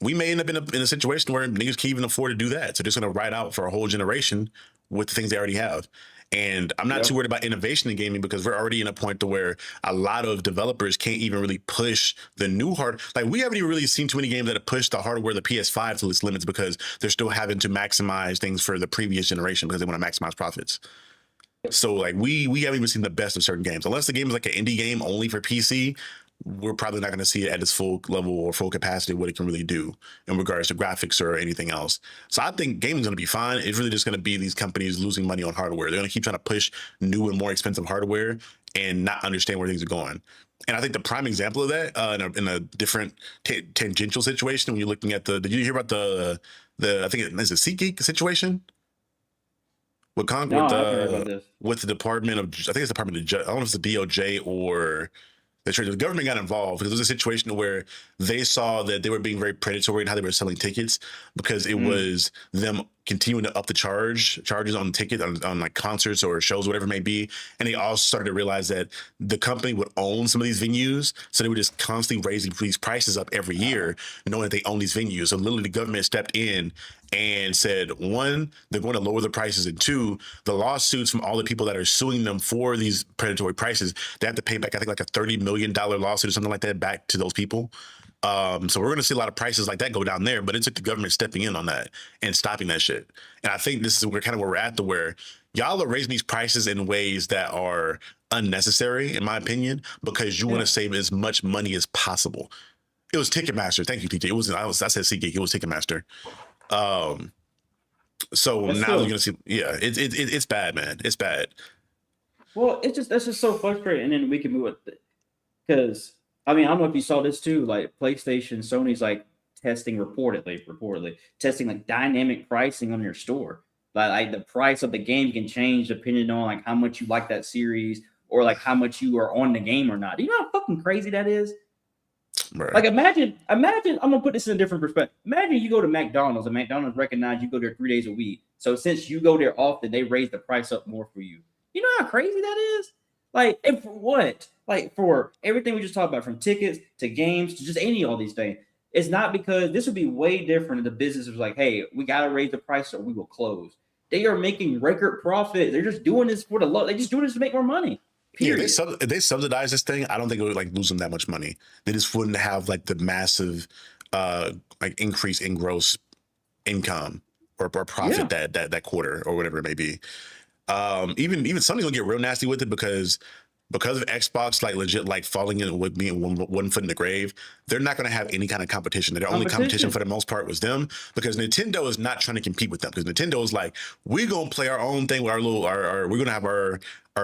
we may end up in a situation where niggas can't even afford to do that. So they're just gonna ride out for a whole generation with the things they already have. And I'm not too worried about innovation in gaming because we're already in a point to where a lot of developers can't even really push the new like we haven't even really seen too many games that have pushed the hardware, the PS5 to its limits, because they're still having to maximize things for the previous generation because they want to maximize profits. So like we haven't even seen the best of certain games. Unless the game is like an indie game only for PC, we're probably not going to see it at its full level or full capacity of what it can really do in regards to graphics or anything else. So I think gaming is going to be fine. It's really just going to be these companies losing money on hardware. They're going to keep trying to push new and more expensive hardware and not understand where things are going. And I think the prime example of that in a different tangential situation, when you're looking at did you hear about the I think it's a SeatGeek situation? With with the Department of, I think it's the Department of, I don't know if it's the DOJ or the government got involved because there was a situation where they saw that they were being very predatory in how they were selling tickets, because it was them continuing to up the charges on tickets on like concerts or shows, whatever it may be. And they also started to realize that the company would own some of these venues. So they were just constantly raising these prices up every year, knowing that they own these venues. So literally the government stepped in and said, one, they're going to lower the prices, and two, the lawsuits from all the people that are suing them for these predatory prices, they have to pay back, I think, like a $30 million lawsuit or something like that back to those people. So we're going to see a lot of prices like that go down there, but it took the government stepping in on that and stopping that shit. And I think this is where we're at, to where y'all are raising these prices in ways that are unnecessary, in my opinion, because you want to save as much money as possible. It was Ticketmaster. Thank you, TJ. It wasn't, I said SeatGeek. It was Ticketmaster. So that's now you're gonna see, it's bad, man. It's bad. Well, that's just so frustrating. And then we can move it, because I mean, I don't know if you saw this too. Like PlayStation, Sony's like testing reportedly testing like dynamic pricing on your store. Like the price of the game can change depending on like how much you like that series or like how much you are on the game or not. Do you know how fucking crazy that is? Right. Like imagine, I'm gonna put this in a different perspective. Imagine you go to McDonald's and McDonald's recognize you go there 3 days a week. So since you go there often, they raise the price up more for you. You know how crazy that is? Like, and for what? Like for everything we just talked about, from tickets to games to just all these things. It's not because this would be way different if the business was like, hey, we gotta raise the price or we will close. They are making record profit. They're just doing this for the low. They're just doing this to make more money. Period. Yeah, if they subsidize this thing, I don't think it would like lose them that much money. They just wouldn't have like the massive like increase in gross income or profit that quarter or whatever it may be. Even Sony's gonna get real nasty with it, because because of Xbox like legit like falling in with being one foot in the grave, they're not going to have any kind of competition. Their only competition for the most part was them, because Nintendo is not trying to compete with them, because Nintendo is like, we're gonna play our own thing with our we're gonna have our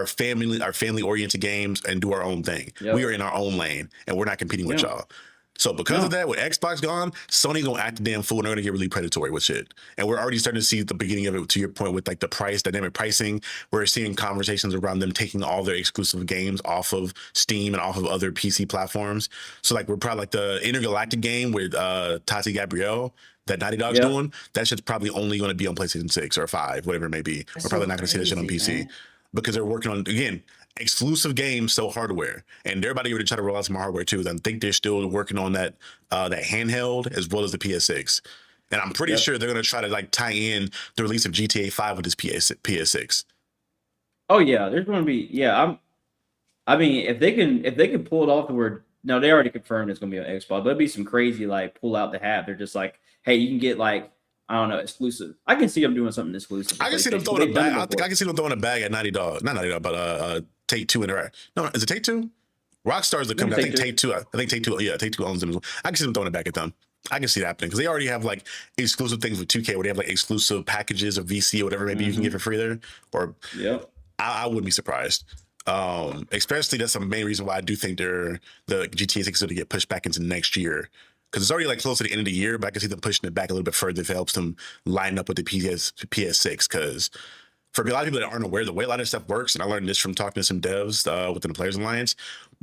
family oriented games and do our own thing. Yep. We are in our own lane and we're not competing with Yeah. y'all. So because of that, with Xbox gone, Sony gonna act the damn fool and they're gonna get really predatory with shit. And we're already starting to see the beginning of it, to your point, with like the dynamic pricing. We're seeing conversations around them taking all their exclusive games off of Steam and off of other PC platforms. So like we're probably like the Intergalactic game with Tati Gabrielle that Naughty Dog's doing. That shit's probably only gonna be on PlayStation 6 or 5, whatever it may be. We're probably not gonna see that shit on PC. Because they're working on, again, exclusive games, so hardware, and they're about to get ready to try to roll out some hardware too. I think they're still working on that that handheld as well as the PS6, and I'm pretty sure they're going to try to like tie in the release of GTA 5 with this PS6. Oh yeah, there's going to be I mean, if they can pull it off to where, no, they already confirmed it's going to be on Xbox. There'll be some crazy like pull out to have. They're just like, hey, you can get like, I don't know, exclusive. I can see them doing something exclusive. I can see them throwing a bag. I can see them throwing a bag at Naughty Dog. Not Naughty Dog, but Take-Two Interactive. No, is it Take-Two? Rockstar's the company. I think Take-Two. Yeah, Take-Two owns them. I can see them throwing it back at them. I can see that happening because they already have like exclusive things with 2K where they have like exclusive packages or VC or whatever maybe you can get for free there. Or I wouldn't be surprised. Especially that's the main reason why I do think the GTA 6 is going to get pushed back into next year. Because it's already like close to the end of the year, but I can see them pushing it back a little bit further if it helps them line up with the PS6. Because for a lot of people that aren't aware, the way a lot of stuff works, and I learned this from talking to some devs within the Players Alliance,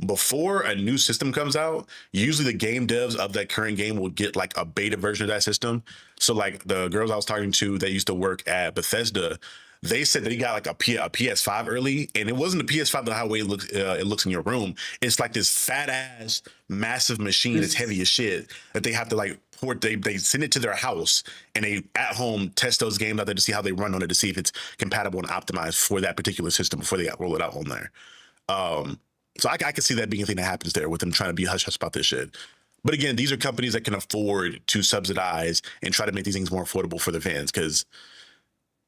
before a new system comes out, usually the game devs of that current game will get like a beta version of that system. So like the girls I was talking to that used to work at Bethesda, they said that he got like a PS5 early, and it wasn't a PS5 the way it looks in your room. It's like this fat ass massive machine that's heavy as shit that they have to like port. They send it to their house and they at home test those games out there to see how they run on it, to see if it's compatible and optimized for that particular system before they roll it out on there. So I can see that being a thing that happens there with them trying to be hush hush about this shit. But again, these are companies that can afford to subsidize and try to make these things more affordable for the fans, because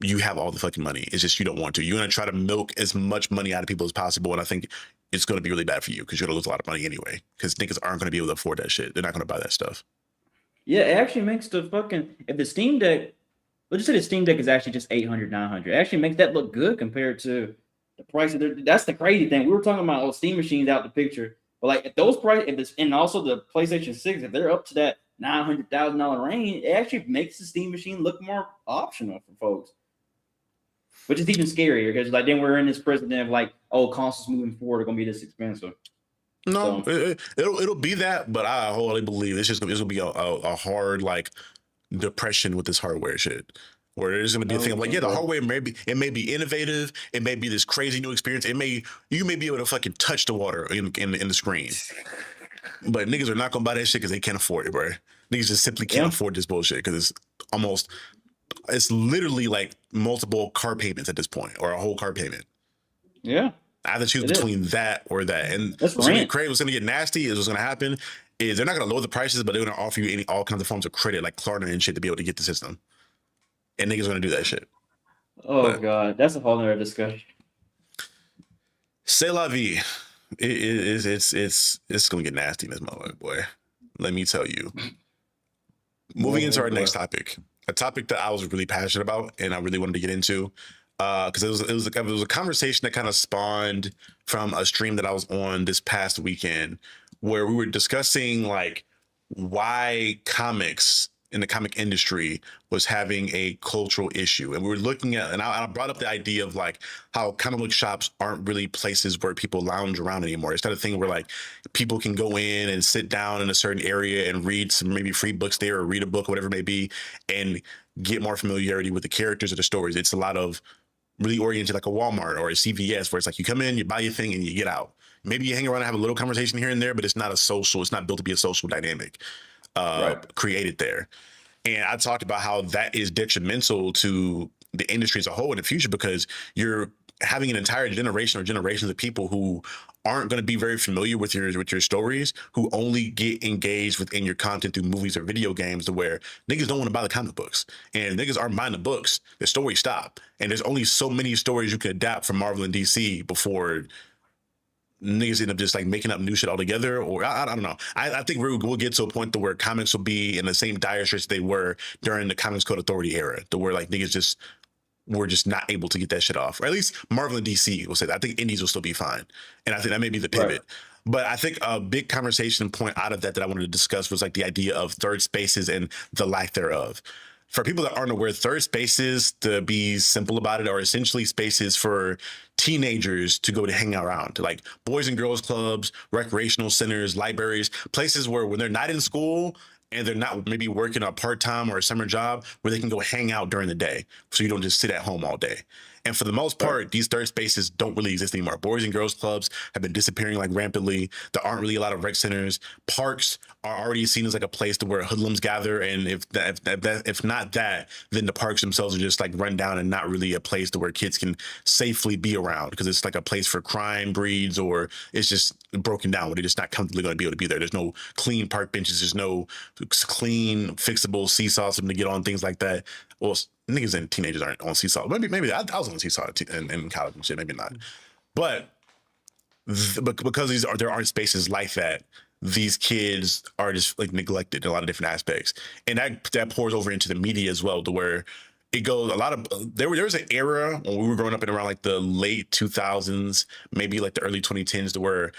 you have all the fucking money. It's just you don't want to. You're going to try to milk as much money out of people as possible, and I think it's going to be really bad for you because you're going to lose a lot of money anyway, because niggas aren't going to be able to afford that shit. They're not going to buy that stuff. Yeah, it actually makes the fucking, if the Steam Deck, let's just say the Steam Deck is actually just 800, 900. It actually makes that look good compared to the price of that's the crazy thing. We were talking about Steam machines out the picture, but like at those prices, and also the PlayStation 6, if they're up to that $900,000 range, it actually makes the Steam machine look more optional for folks. Which is even scarier because like then we're in this precedent of like, oh, consoles moving forward are gonna be this expensive. No, so, it'll be that, but I wholly believe it's gonna be a hard like depression with this hardware shit. Where there's gonna be a thing of like, yeah, the hardware may be innovative, it may be this crazy new experience. You may be able to fucking touch the water in the screen. But niggas are not gonna buy that shit because they can't afford it, bro. Niggas just simply can't afford this bullshit because it's literally like multiple car payments at this point, or a whole car payment. Yeah. I have to choose between that or that. And that's what's going to get nasty is what's going to happen is they're not going to lower the prices, but they're going to offer you all kinds of forms of credit, like Klarna and shit, to be able to get the system. And niggas going to do that shit. Oh, God. That's a whole nother discussion. C'est la vie. It's going to get nasty in this motherfucker, boy. Let me tell you. Moving into our next topic. A topic that I was really passionate about and I really wanted to get into, because it was a conversation that kind of spawned from a stream that I was on this past weekend, where we were discussing like why comics in the comic industry was having a cultural issue. And we were looking at, and I brought up the idea of like how comic book shops aren't really places where people lounge around anymore. It's not a thing where like people can go in and sit down in a certain area and read some maybe free books there, or read a book, whatever it may be, and get more familiarity with the characters of the stories. It's a lot of really oriented like a Walmart or a CVS, where it's like you come in, you buy your thing, and you get out. Maybe you hang around and have a little conversation here and there, but it's not built to be a social dynamic created there. And I talked about how that is detrimental to the industry as a whole in the future, because you're having an entire generation or generations of people who aren't going to be very familiar with your stories, who only get engaged within your content through movies or video games, to where niggas don't want to buy the comic books. And niggas aren't buying the books, the stories stop. And there's only so many stories you can adapt from Marvel and DC before niggas end up just like making up new shit altogether, or I don't know. I think we'll get to a point to where comics will be in the same dire straits they were during the Comics Code Authority era, to where like niggas just were just not able to get that shit off, or at least Marvel and DC will say that. I think indies will still be fine, and I think that may be the pivot. Right. But I think a big conversation point out of that I wanted to discuss was like the idea of third spaces and the lack thereof. For people that aren't aware, third spaces, to be simple about it, are essentially spaces for teenagers to go to hang around, like boys and girls clubs, recreational centers, libraries, places where when they're not in school and they're not maybe working a part-time or a summer job, where they can go hang out during the day, so you don't just sit at home all day. And for the most part, these third spaces don't really exist anymore. Boys and girls clubs have been disappearing like rampantly. There aren't really a lot of rec centers. Parks are already seen as like a place to where hoodlums gather. And if not that, then the parks themselves are just like run down and not really a place to where kids can safely be around, because it's like a place for crime breeds, or it's just broken down where they're just not comfortably going to be able to be there. There's no clean park benches. There's no clean, fixable seesaws for them to get on, things like that. Well, niggas and teenagers aren't on seesaw. Maybe I was on seesaw in college and shit. Maybe not. But because there aren't spaces like that, these kids are just like neglected in a lot of different aspects, and that pours over into the media as well, to where it goes a lot of there was an era when we were growing up in around like the late 2000s, maybe like the early 2010s, to where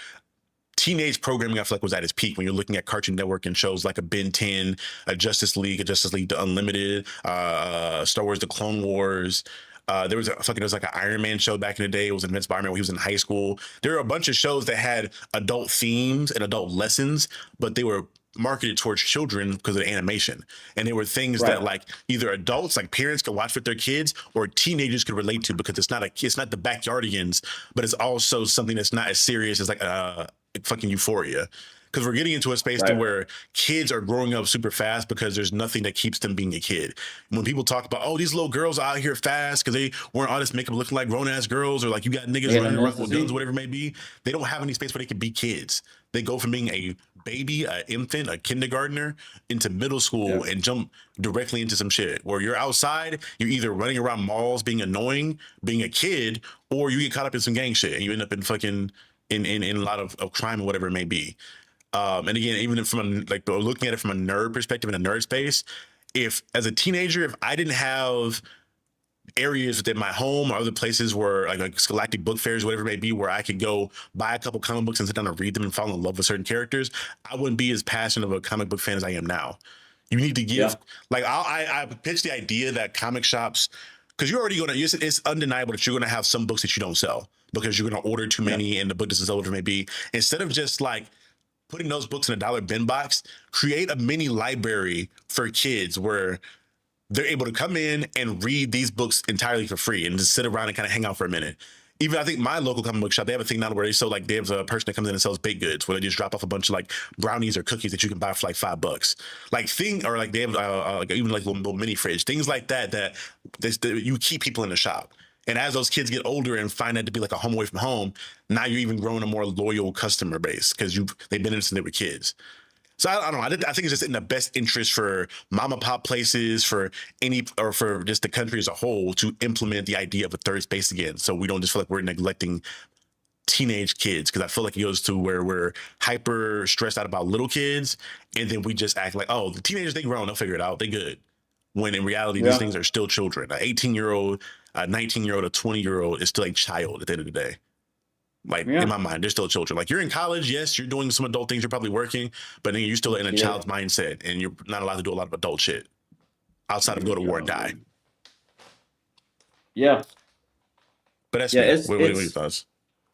teenage programming, I feel like, was at its peak when you're looking at Cartoon Network and shows like a Ben 10, a Justice League The Unlimited, Star Wars The Clone Wars. There was like an Iron Man show back in the day. It was Invincible Iron Man when he was in high school. There were a bunch of shows that had adult themes and adult lessons, but they were marketed towards children because of the animation. And they were things that like either adults, like parents, could watch with their kids, or teenagers could relate to, because it's not the Backyardigans, but it's also something that's not as serious as like fucking Euphoria. Because we're getting into a space to where kids are growing up super fast because there's nothing that keeps them being a kid. When people talk about, oh, these little girls are out here fast because they weren't all this makeup looking like grown-ass girls, or like you got niggas running around with guns, whatever it may be, they don't have any space where they can be kids. They go from being a baby, an infant, a kindergartner, into middle school and jump directly into some shit where you're outside, you're either running around malls being annoying, being a kid, or you get caught up in some gang shit and you end up in fucking in a lot of crime or whatever it may be. And again, even from looking at it from a nerd perspective, in a nerd space, if as a teenager, if I didn't have areas within my home or other places where like scholastic book fairs, whatever it may be, where I could go buy a couple comic books and sit down and read them and fall in love with certain characters, I wouldn't be as passionate of a comic book fan as I am now. You need to give I pitch the idea that comic shops, because you're already it's undeniable that you're going to have some books that you don't sell because you're going to order too many and the book doesn't sell, whatever it may be. Instead of just like putting those books in a $1 bin box, create a mini library for kids where they're able to come in and read these books entirely for free and just sit around and kind of hang out for a minute. Even I think my local comic book shop, they have a thing now where they have a person that comes in and sells baked goods, where they just drop off a bunch of like brownies or cookies that you can buy for like $5. Or like they have even like little mini fridge, things like that you keep people in the shop. And as those kids get older and find that to be like a home away from home, now you're even growing a more loyal customer base because they've been in since they were kids. So I don't know. I think it's just in the best interest for mom and pop places, for just the country as a whole, to implement the idea of a third space again. So we don't just feel like we're neglecting teenage kids, because I feel like it goes to where we're hyper stressed out about little kids, and then we just act like, oh, the teenagers, they grown, they'll figure it out, they good. When in reality, these things are still children. An 18-year-old, a 19-year-old, a 20-year-old is still a child at the end of the day. Like in my mind, they're still children. Like you're in college, yes, you're doing some adult things, you're probably working, but then you're still in a child's mindset, and you're not allowed to do a lot of adult shit outside of go to war and die. Yeah. But that's what are your thoughts?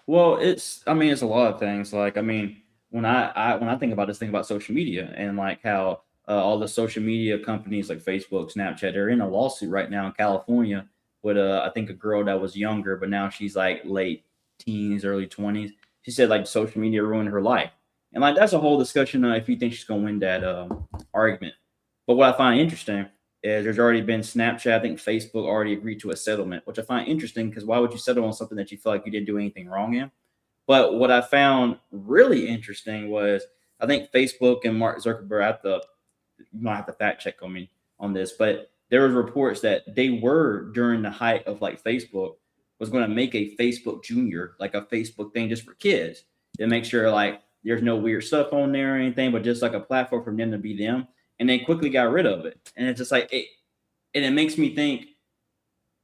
Well, it's a lot of things. Like, I mean, when I think about this, think about social media and like how all the social media companies like Facebook, Snapchat, are in a lawsuit right now in California with I think a girl that was younger, but now she's like late teens, early 20s. She said like social media ruined her life. And like that's a whole discussion if you think she's gonna win that argument. But what I find interesting is there's already been Snapchat, I think Facebook already agreed to a settlement, which I find interesting because why would you settle on something that you feel like you didn't do anything wrong in? But what I found really interesting was I think Facebook and Mark Zuckerberg, you might have to fact check on me on this, but there was reports that they were, during the height of like Facebook, was going to make a Facebook Junior, like a Facebook thing just for kids. to make sure like there's no weird stuff on there or anything, but just like a platform for them to be them. And they quickly got rid of it. And it's just like and it makes me think,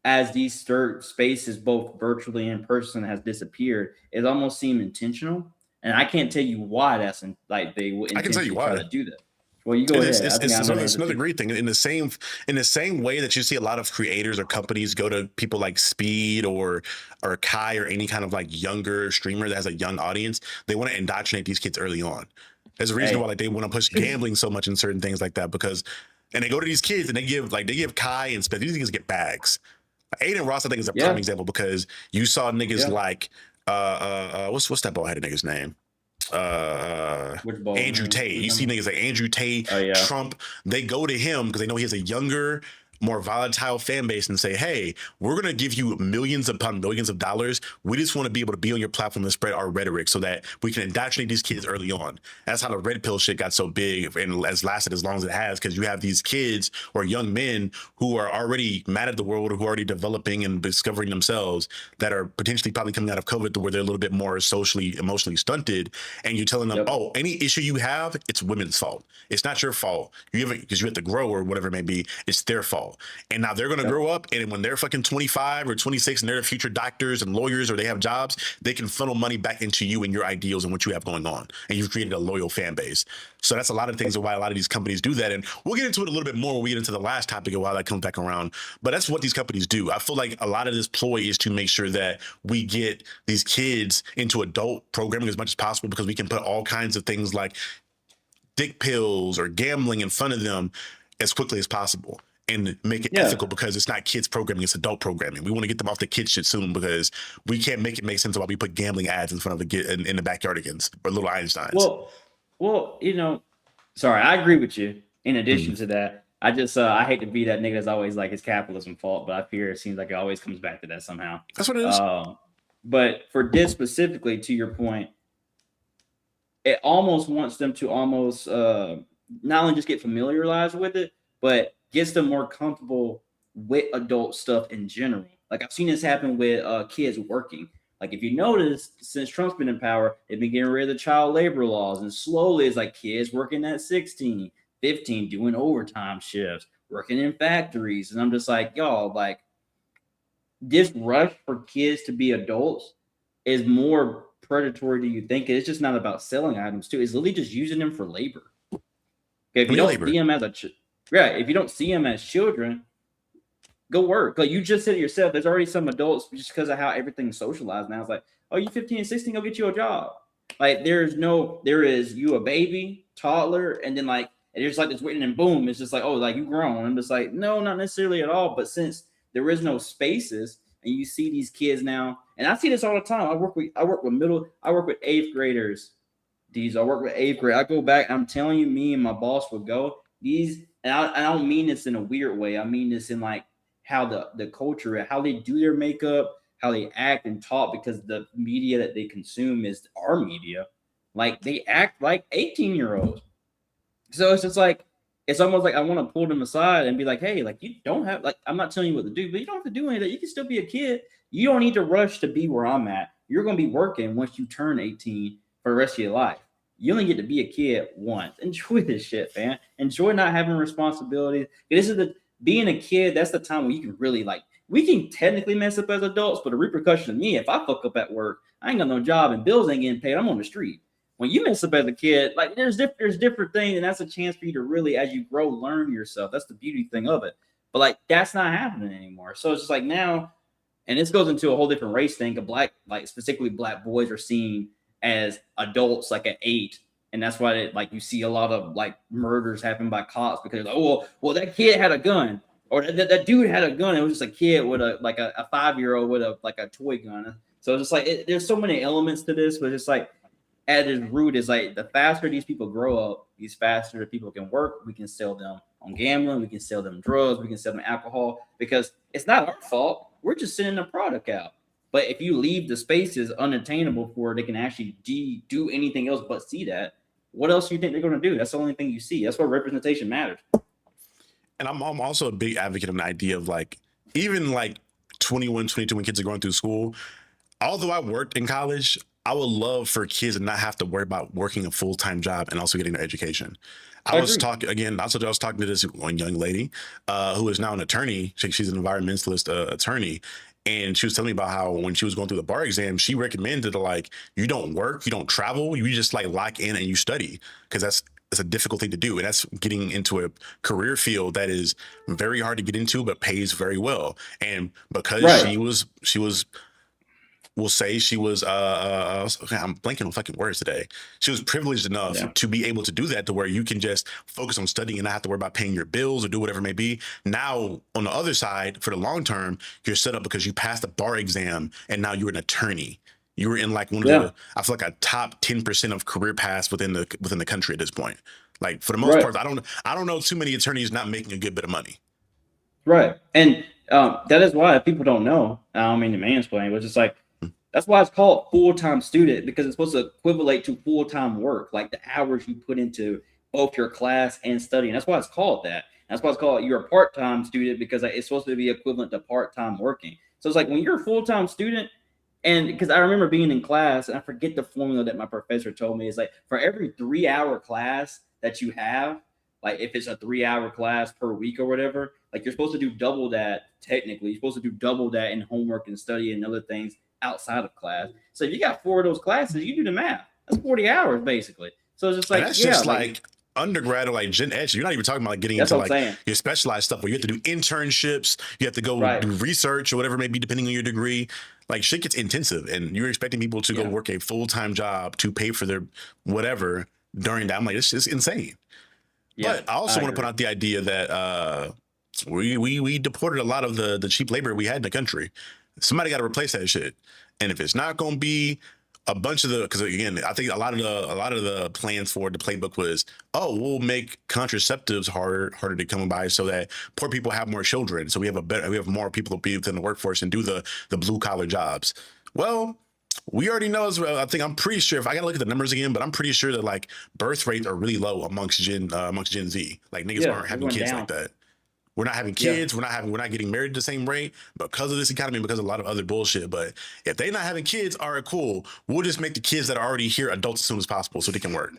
as these third spaces, both virtually and in person, has disappeared, it almost seemed intentional. And I can't tell you why that's like they would I can tell you why. try to do that. Well, you go ahead. It's another great thing. In the same way that you see a lot of creators or companies go to people like Speed or Kai or any kind of like younger streamer that has a young audience, they want to indoctrinate these kids early on. There's a reason why like they want to push gambling so much in certain things like that, because and they go to these kids and they give Kai and Speed, these niggas get bags. Aiden Ross, I think, is a prime example, because you saw niggas like what's that bald headed nigga's name? Andrew Tate. You see niggas like Andrew Tate, Trump, they go to him because they know he has a younger, more volatile fan base and say, hey, we're going to give you millions upon millions of dollars. We just want to be able to be on your platform and spread our rhetoric so that we can indoctrinate these kids early on. That's how the red pill shit got so big and has lasted as long as it has, because you have these kids or young men who are already mad at the world, who are already developing and discovering themselves, that are potentially probably coming out of COVID to where they're a little bit more socially, emotionally stunted. And you're telling them, oh, any issue you have, it's women's fault. It's not your fault. You haven't, because you have to grow or whatever it may be. It's their fault. And now they're going to grow up, and when they're fucking 25 or 26 and they're future doctors and lawyers or they have jobs, they can funnel money back into you and your ideals and what you have going on. And you've created a loyal fan base. So that's a lot of things of why a lot of these companies do that. And we'll get into it a little bit more when we get into the last topic of why that comes back around. But that's what these companies do. I feel like a lot of this ploy is to make sure that we get these kids into adult programming as much as possible, because we can put all kinds of things like dick pills or gambling in front of them as quickly as possible, and make it ethical, because it's not kids programming, it's adult programming. We want to get them off the kid shit soon, because we can't make it make sense while we put gambling ads in front of in the backyard against or little Einsteins. Well, you know, sorry, I agree with you. In addition to that, I just I hate to be that nigga that's always like it's capitalism fault, but I fear it seems like it always comes back to that somehow. That's what it is. But for this specifically, to your point, it almost wants them to almost not only just get familiarized with it, but gets them more comfortable with adult stuff in general. Like I've seen this happen with kids working. Like if you notice, since Trump's been in power, they've been getting rid of the child labor laws, and slowly it's like kids working at 16, 15, doing overtime shifts, working in factories. And I'm just like, y'all, like this rush for kids to be adults is more predatory than you think. It's just not about selling items too. It's literally just using them for labor. Okay, if you don't see them as if you don't see them as children, go work. Like you just said it yourself, there's already some adults, just because of how everything's socialized now. It's like, oh, you 15 and 16, go get you a job. Like there is you a baby, toddler, and then like it's like this waiting, and boom, it's just like, oh, like you grown. I'm just like, no, not necessarily at all. But since there is no spaces, and you see these kids now, and I see this all the time. I work with 8th graders. I work with 8th grade. I go back, I'm telling you, me and my boss would go. And I don't mean this in a weird way. I mean this in like how the culture, how they do their makeup, how they act and talk, because the media that they consume is our media. Like they act like 18-year-olds. So it's just like, it's almost like I want to pull them aside and be like, hey, like you don't have, like, I'm not telling you what to do, but you don't have to do anything. You can still be a kid. You don't need to rush to be where I'm at. You're going to be working once you turn 18 for the rest of your life. You only get to be a kid once. Enjoy this shit, man. Enjoy not having responsibilities. Being a kid, that's the time when you can really we can technically mess up as adults, but the repercussion of me, if I fuck up at work, I ain't got no job and bills ain't getting paid, I'm on the street. When you mess up as a kid, like there's different things, and that's a chance for you to really, as you grow, learn yourself. That's the beauty thing of it. But like that's not happening anymore. So it's just like now, and this goes into a whole different race thing. Specifically black boys are seen as adults like at 8, and that's why you see a lot of like murders happen by cops, because well that kid had a gun, or that dude had a gun. It was just a kid with a 5-year-old with a toy gun. So it's just like there's so many elements to this, but it's like at its root is like the faster these people grow up, the faster people can work. We can sell them on gambling, we can sell them drugs, we can sell them alcohol, because it's not our fault. We're just sending the product out. But if you leave the spaces unattainable for they can actually do anything else but see that, what else do you think they're going to do? That's the only thing you see. That's why representation matters. And I'm also a big advocate of the idea of even 21, 22 when kids are going through school. Although I worked in college, I would love for kids to not have to worry about working a full-time job and also getting their education. I I was agree. talking again. Also, I was talking to this one young lady who is now an attorney. She's an environmentalist attorney, and she was telling me about how when she was going through the bar exam, she recommended like you don't work, you don't travel, you just like lock in and you study because that's a difficult thing to do, and that's getting into a career field that is very hard to get into but pays very well. And because Right. she was we'll say she was okay, I'm blanking on fucking words today. She was privileged enough Yeah. to be able to do that, to where you can just focus on studying and not have to worry about paying your bills or do whatever it may be. Now on the other side, for the long term, you're set up because you passed the bar exam and now you're an attorney. You were in like one of Yeah. the, I feel like a top 10% of career paths within the country at this point. Like for the most Right. part, I don't know too many attorneys not making a good bit of money. Right. And that is why, if people don't know, I don't mean to mansplain, but it's just like, that's why it's called full-time student, because it's supposed to equivalent to full-time work, like the hours you put into both your class and studying. That's why it's called that. That's why it's called, you're a part-time student, because it's supposed to be equivalent to part-time working. So it's like when you're a full-time student, and because I remember being in class, and I forget the formula that my professor told me, is like for every 3-hour class that you have, like if it's a 3-hour class per week or whatever, like you're supposed to do double that. Technically, you're supposed to do double that in homework and study and other things outside of class. So if you got 4 of those classes, you do the math. That's 40 hours basically. So it's just like, And that's yeah, just like undergrad or like gen ed. You're not even talking about like getting that's into what I'm like saying. your specialized stuff where you have to do internships, you have to go Right. do research or whatever it may be, depending on your degree. Like shit gets intensive, and you're expecting people to go Yeah. work a full-time job to pay for their whatever during that. I'm like, it's just insane. Yeah, But I also want to agree. put out the idea that we deported a lot of the cheap labor we had in the country. Somebody got to replace that shit. And if it's not going to be a bunch of because again, I think a lot of the plans for the playbook was, oh, we'll make contraceptives harder to come by so that poor people have more children, so we have more people to be within the workforce and do the blue collar jobs. Well, we already know as well. I'm pretty sure, if I gotta look at the numbers again, but I'm pretty sure that like birth rates are really low amongst Gen Z. Like niggas Yeah, aren't it having went kids down. like that. We're not having Yeah. kids. We're not getting married at the same rate because of this economy, because of a lot of other bullshit. But if they're not having kids, all right, cool. We'll just make the kids that are already here adults as soon as possible so they can work.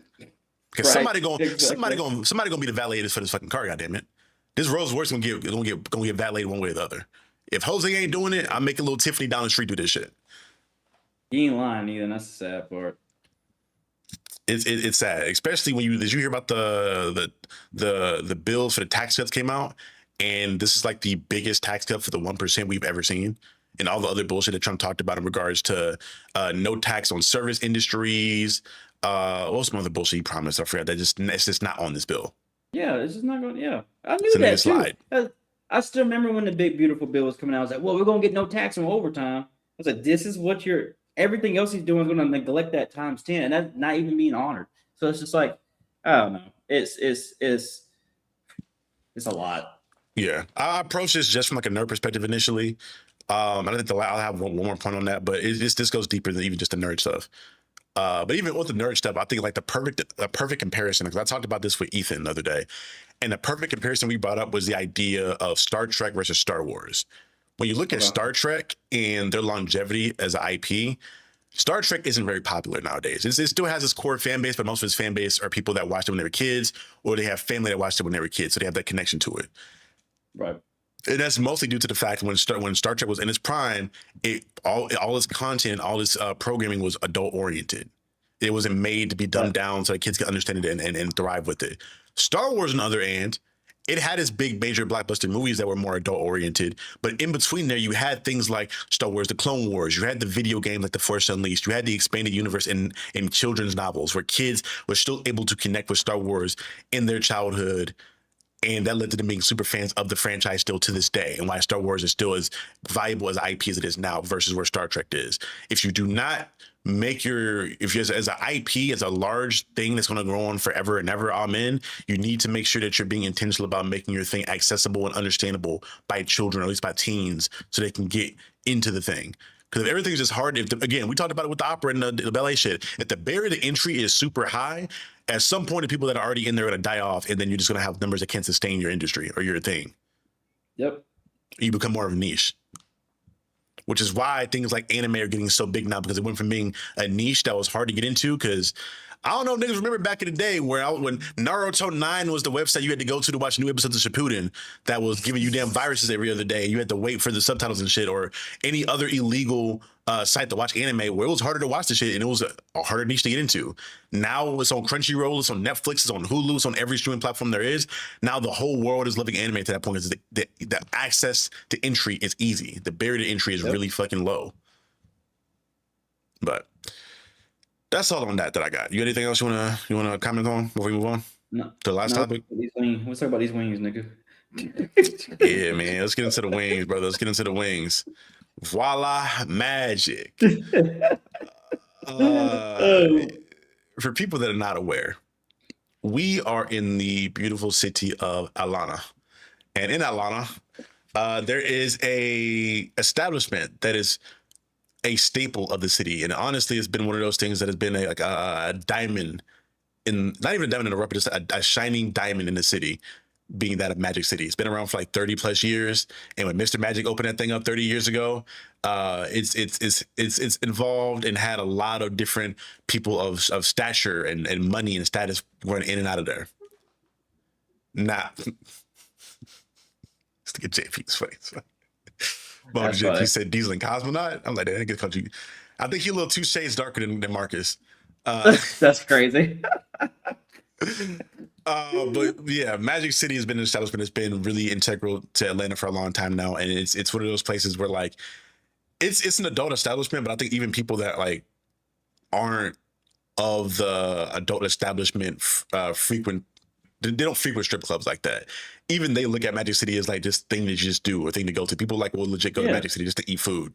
Because Right. somebody Exactly. gonna be the valet for this fucking car. Goddamn it! This Rolls Royce gonna get valeted one way or the other. If Jose ain't doing it, I'm making little Tiffany down the street do this shit. You ain't lying either, and that's the sad part. It's sad, especially when did you hear about the bills for the tax cuts came out, and this is like the biggest tax cut for the 1% we've ever seen, and all the other bullshit that Trump talked about in regards to no tax on service industries. What was some other bullshit he promised? I forgot. It's just not on this bill. Yeah, it's just not going. Yeah, I knew So that nigga slide. too. I still remember when the big beautiful bill was coming out. I was like, "Well, we're gonna get no tax on overtime." I was like, "This is what you're. Everything else he's doing is gonna neglect that times 10, and that's not even being honored." So it's just like, I don't know. It's a lot. Yeah, I approached this just from like a nerd perspective initially. I think I'll have one more point on that, but this goes deeper than even just the nerd stuff. But even with the nerd stuff, I think like the perfect comparison, because I talked about this with Ethan the other day, and the perfect comparison we brought up was the idea of Star Trek versus Star Wars. When you look at Okay. Star Trek and their longevity as an IP, Star Trek isn't very popular nowadays. It still has its core fan base, but most of its fan base are people that watched it when they were kids, or they have family that watched it when they were kids, so they have that connection to it. Right. And that's mostly due to the fact when Star Trek was in its prime, all its content, all its programming was adult oriented. It wasn't made to be dumbed down so that kids could understand it and thrive with it. Star Wars, on the other hand, it had its big major blockbuster movies that were more adult oriented, but in between there, you had things like Star Wars: The Clone Wars. You had the video game like The Force Unleashed. You had the expanded universe in children's novels where kids were still able to connect with Star Wars in their childhood. And that led to them being super fans of the franchise still to this day, and why Star Wars is still as valuable as IP as it is now versus where Star Trek is. If you do not make if you're as an IP, as a large thing that's going to go on forever and ever, amen, you need to make sure that you're being intentional about making your thing accessible and understandable by children, or at least by teens, so they can get into the thing. Because if everything's just hard, again, we talked about it with the opera and the ballet shit. If the barrier to entry is super high, at some point, the people that are already in there are going to die off, and then you're just going to have numbers that can't sustain your industry or your thing. Yep. You become more of a niche. which is why things like anime are getting so big now, because it went from being a niche that was hard to get into. Because I don't know if niggas remember back in the day when Naruto 9 was the website you had to go to watch new episodes of Shippuden that was giving you damn viruses every other day. You had to wait for the subtitles and shit, or any other illegal site to watch anime where it was harder to watch the shit and it was a harder niche to get into. Now it's on Crunchyroll, it's on Netflix, it's on Hulu, it's on every streaming platform there is. Now the whole world is living anime to that point, because the access to entry is easy. The barrier to entry is really fucking low. But that's all on that I got. You got anything else you wanna comment on before we move on? No. To the last topic? Let's talk about these wings, nigga. Yeah, man. Let's get into the wings, brother. Let's get into the wings. Voila, magic. For people that are not aware, we are in the beautiful city of Atlanta. And in Atlanta, there is a establishment that is a staple of the city. And honestly, it's been one of those things that has been a diamond in, not even a diamond in the rough, but just a shining diamond in the city, being that of Magic City. It's been around for like 30 plus years. And when Mr. Magic opened that thing up 30 years ago, it's involved and had a lot of different people of stature and money and status going in and out of there. Nah. Let's get JP's face. Well, JP said Diesel and Cosmonaut. I'm like, that nigga called you. I think he's a little 2 shades darker than Marcus. That's crazy. But yeah, Magic City has been an establishment that's been really integral to Atlanta for a long time now, and it's one of those places where like it's an adult establishment, but I think even people that like aren't of the adult establishment frequent. They don't frequent strip clubs like that. Even they look at Magic City as like this thing that you just do, or thing to go to. People like will legit go to Magic City just to eat food.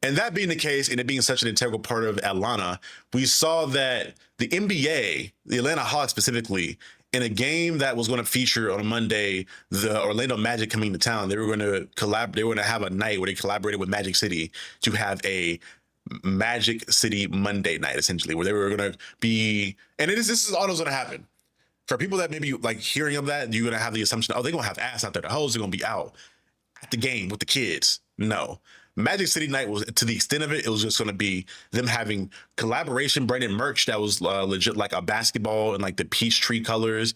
And that being the case, and it being such an integral part of Atlanta, we saw that the NBA, the Atlanta Hawks specifically, in a game that was going to feature on a Monday, the Orlando Magic coming to town, they were going to collaborate. They were going to have a night where they collaborated with Magic City to have a Magic City Monday night, essentially, where they were going to be, and this is all that's going to happen. For people that maybe like hearing of that, you're going to have the assumption, oh, they're going to have ass out there. The hoes are going to be out at the game with the kids. No. Magic City Night was, to the extent of it, it was just going to be them having collaboration branded merch that was legit, like a basketball and like the peach tree colors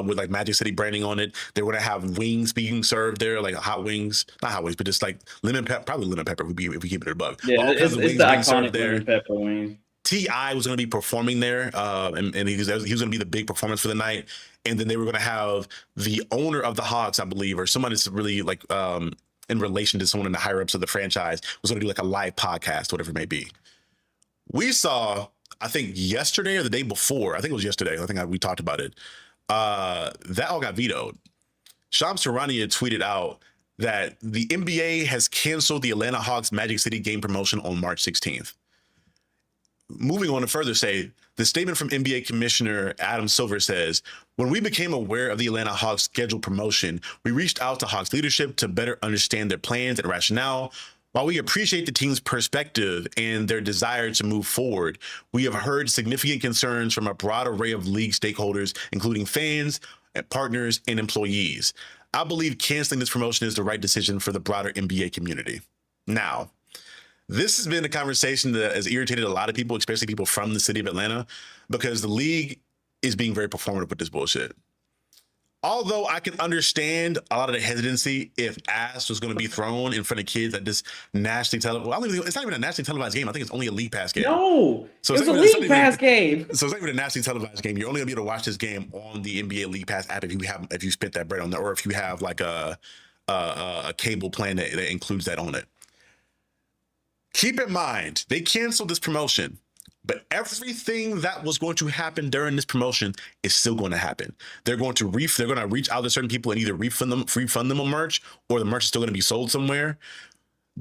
with like Magic City branding on it. They were going to have wings being served there, like hot wings, not hot wings, but just like lemon pepper, probably lemon pepper if we keep it above. Yeah, it's the iconic lemon pepper wings. T.I. was going to be performing there, and he was going to be the big performance for the night. And then they were going to have the owner of the Hawks, I believe, or someone that's really like in relation to someone in the higher ups of the franchise, was going to do like a live podcast, whatever it may be. We saw, I think yesterday or the day before, I think it was yesterday, I think we talked about it, that all got vetoed. Shams Charania tweeted out that the NBA has canceled the Atlanta Hawks Magic City game promotion on March 16th. Moving on to further say, the statement from NBA Commissioner Adam Silver says, when we became aware of the Atlanta Hawks scheduled promotion, we reached out to Hawks leadership to better understand their plans and rationale. While we appreciate the team's perspective and their desire to move forward, we have heard significant concerns from a broad array of league stakeholders, including fans, partners, and employees. I believe canceling this promotion is the right decision for the broader NBA community. Now, this has been a conversation that has irritated a lot of people, especially people from the city of Atlanta, because the league is being very performative with this bullshit. Although I can understand a lot of the hesitancy if ass was going to be thrown in front of kids at this nationally televised, well, it's not even a nationally televised game. I think it's only a league pass game. No, so it's a league pass game. So it's not even a nationally televised game. You're only going to be able to watch this game on the NBA League Pass app if you spent that bread on that, or if you have like a cable plan that includes that on it. Keep in mind, they canceled this promotion, but everything that was going to happen during this promotion is still going to happen. They're going to reach out to certain people and either refund them on merch, or the merch is still going to be sold somewhere.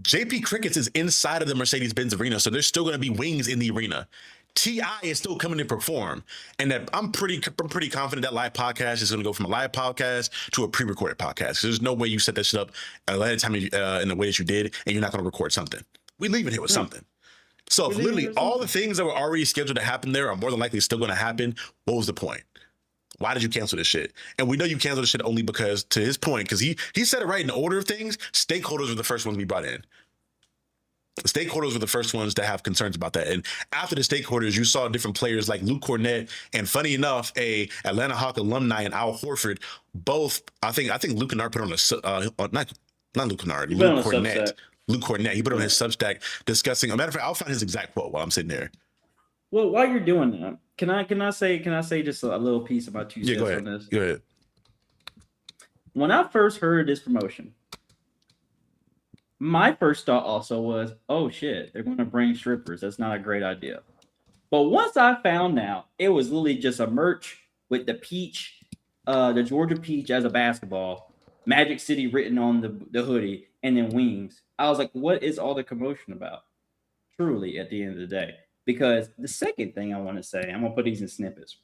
JP Crickets is inside of the Mercedes-Benz arena, so there's still going to be wings in the arena. T.I. is still coming to perform, and that I'm pretty confident that live podcast is going to go from a live podcast to a pre-recorded podcast. There's no way you set that shit up ahead of time in the way that you did, and you're not going to record something. We leave it here with something. So if literally all the things that were already scheduled to happen there are more than likely still going to happen, what was the point? Why did you cancel this shit? And we know you canceled this shit only because, to his point, because he said it right, in the order of things, stakeholders are the first ones to be brought in. stakeholders were the first ones to have concerns about that. And after the stakeholders, you saw different players like Luke Cornett and, funny enough, a Atlanta Hawk alumni and Al Horford. Both, I think Luke Kennard put on not Luke Kennard, He put on Luke a Cornett. Substack. Luke Cornett. He put on Yeah. his Substack discussing. A matter of fact, I'll find his exact quote while I'm sitting there. Well, while you're doing that, can I say just a little piece about 2 cents Go on ahead. this? Go ahead. When I first heard this promotion, my first thought also was, oh shit, they're going to bring strippers. That's not a great idea. But once I found out it was literally just a merch with the peach, the Georgia peach as a basketball, Magic City written on the hoodie, and then wings, I was like, what is all the commotion about? Truly, at the end of the day. Because the second thing I want to say, I'm going to put these in snippets.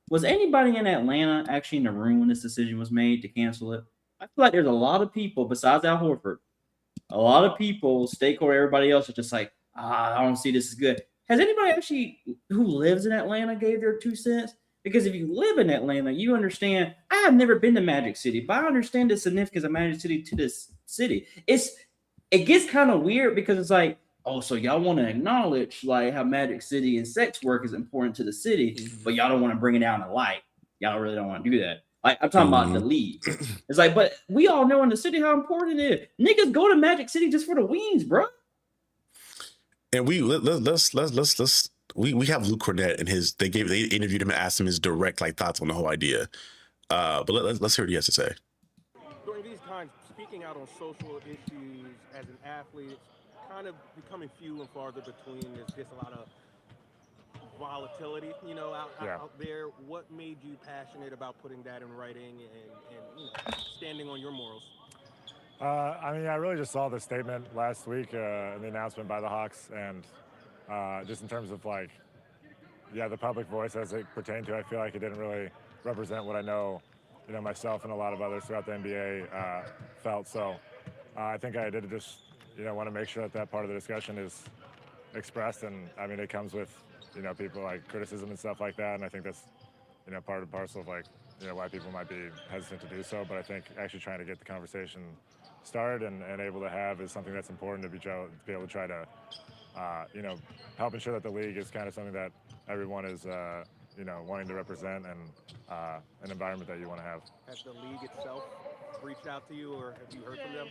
Was anybody in Atlanta actually in the room when this decision was made to cancel it? I feel like there's a lot of people, besides Al Horford, a lot of people, stakeholder, everybody else, are just like, I don't see this as good. Has anybody actually who lives in Atlanta gave their 2 cents? Because if you live in Atlanta, you understand. I have never been to Magic City, but I understand the significance of Magic City to this city. It gets kind of weird because it's like, oh, so y'all want to acknowledge like how Magic City and sex work is important to the city, but y'all don't want to bring it down to light. Y'all really don't want to do that. Like, I'm talking about the league. It's like, but we all know in the city how important it is. Niggas go to Magic City just for the wings, bro. And we have Luke Cornett and they interviewed him and asked him his direct thoughts on the whole idea. But let's hear what he has to say. During these times, speaking out on social issues as an athlete, it's kind of becoming few and farther between. There's just a lot of volatility, out there. What made you passionate about putting that in writing and standing on your morals? I really just saw the statement last week and the announcement by the Hawks, and just in terms of the public voice as it pertained to, I feel like it didn't really represent what I know, myself and a lot of others throughout the NBA felt. So I think I did just, want to make sure that part of the discussion is expressed, and I mean, it comes with, people criticism and stuff like that, and I think that's, part and parcel of why people might be hesitant to do so. But I think actually trying to get the conversation started and able to have is something that's important to be able to try to, help ensure that the league is kind of something that everyone is, wanting to represent, and an environment that you want to have. Has the league itself reached out to you, or have you heard from them?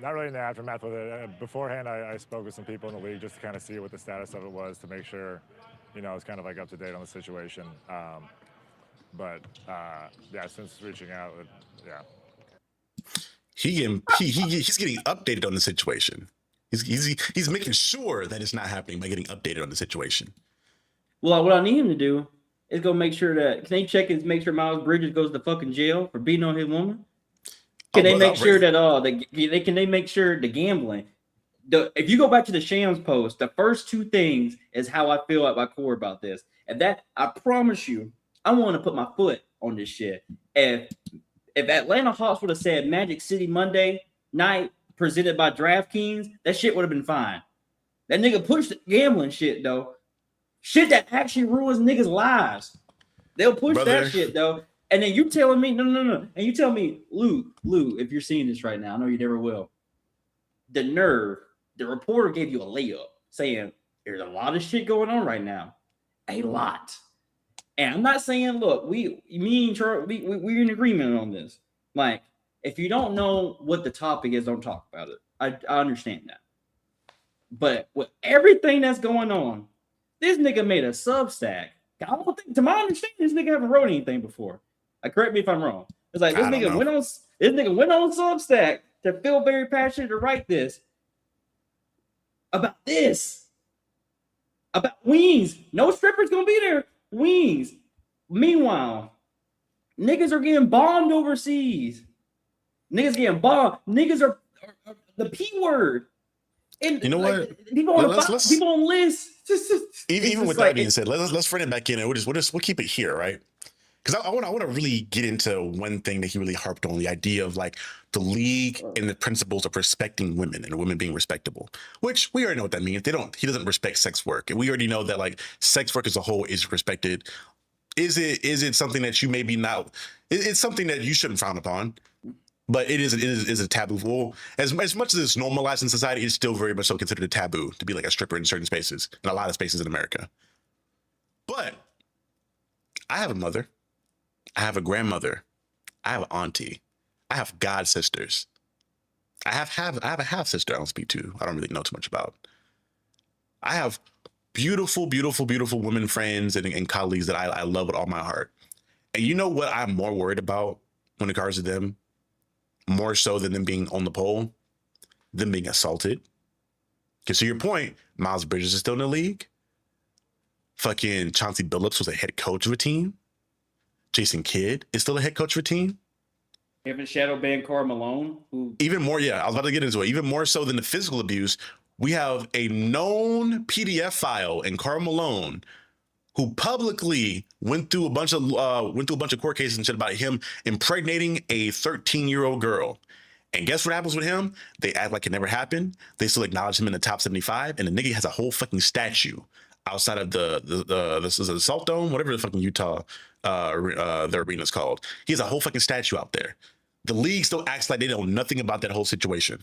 Not really in the aftermath of it. Beforehand, I spoke with some people in the league just to kind of see what the status of it was, to make sure, I was kind of up to date on the situation. Since reaching out, He's getting updated on the situation. He's making sure that it's not happening by getting updated on the situation. Well, what I need him to do is go make sure that make sure Miles Bridges goes to fucking jail for beating on his woman. Can they make sure that they make sure the gambling? If you go back to the Shams post, the first 2 things is how I feel at my core about this. And that, I promise you, I want to put my foot on this shit. If Atlanta Hawks would have said Magic City Monday night presented by DraftKings, that shit would have been fine. That nigga pushed gambling shit though. Shit that actually ruins niggas' lives. They'll push that shit though. And then you telling me, no. And you tell me, Lou, if you're seeing this right now, I know you never will. The nerve, the reporter gave you a layup saying there's a lot of shit going on right now. A lot. And I'm not saying, look, me and Charlie, we're in agreement on this. If you don't know what the topic is, don't talk about it. I understand that. But with everything that's going on, this nigga made a Substack. I don't think, to my understanding, this nigga haven't wrote anything before. Correct me if I'm wrong. It's like this nigga went on Substack to feel very passionate to write this. About wings. No strippers gonna be there. Wings. Meanwhile, niggas are getting bombed overseas. Niggas getting bombed. Niggas are the P word. And you know what? People on lists. Even with that being said, let's run it back in, and we'll keep it here, right? Because I want to really get into one thing that he really harped on, the idea of the league and the principles of respecting women and women being respectable, which we already know what that means. He doesn't respect sex work, and we already know that sex work as a whole is respected. Is it something that you maybe not? It's something that you shouldn't frown upon. But it is a taboo. Well, as much as it's normalized in society, it's still very much so considered a taboo to be like a stripper in certain spaces, in a lot of spaces in America. But I have a mother, I have a grandmother, I have an auntie, I have god sisters, I have a half sister I don't speak to. I don't really know too much about. I have beautiful, beautiful, beautiful women friends and colleagues that I love with all my heart. And you know what I'm more worried about when it comes to them? More so than them being on the pole, them being assaulted. Because to your point, Miles Bridges is still in the league. Fucking Chauncey Billups was a head coach of a team. Jason Kidd is still a head coach of a team. Haven't shadow banned Karl Malone, who Even more, yeah, I was about to get into it. Even more so than the physical abuse, we have a known PDF file in Karl Malone who publicly went through a bunch of court cases and shit about him impregnating a 13-year-old girl. And guess what happens with him? They act like it never happened. They still acknowledge him in the top 75, and the nigga has a whole fucking statue outside of this is a Salt Dome, whatever the fucking Utah the arena's called. He has a whole fucking statue out there. The league still acts like they know nothing about that whole situation.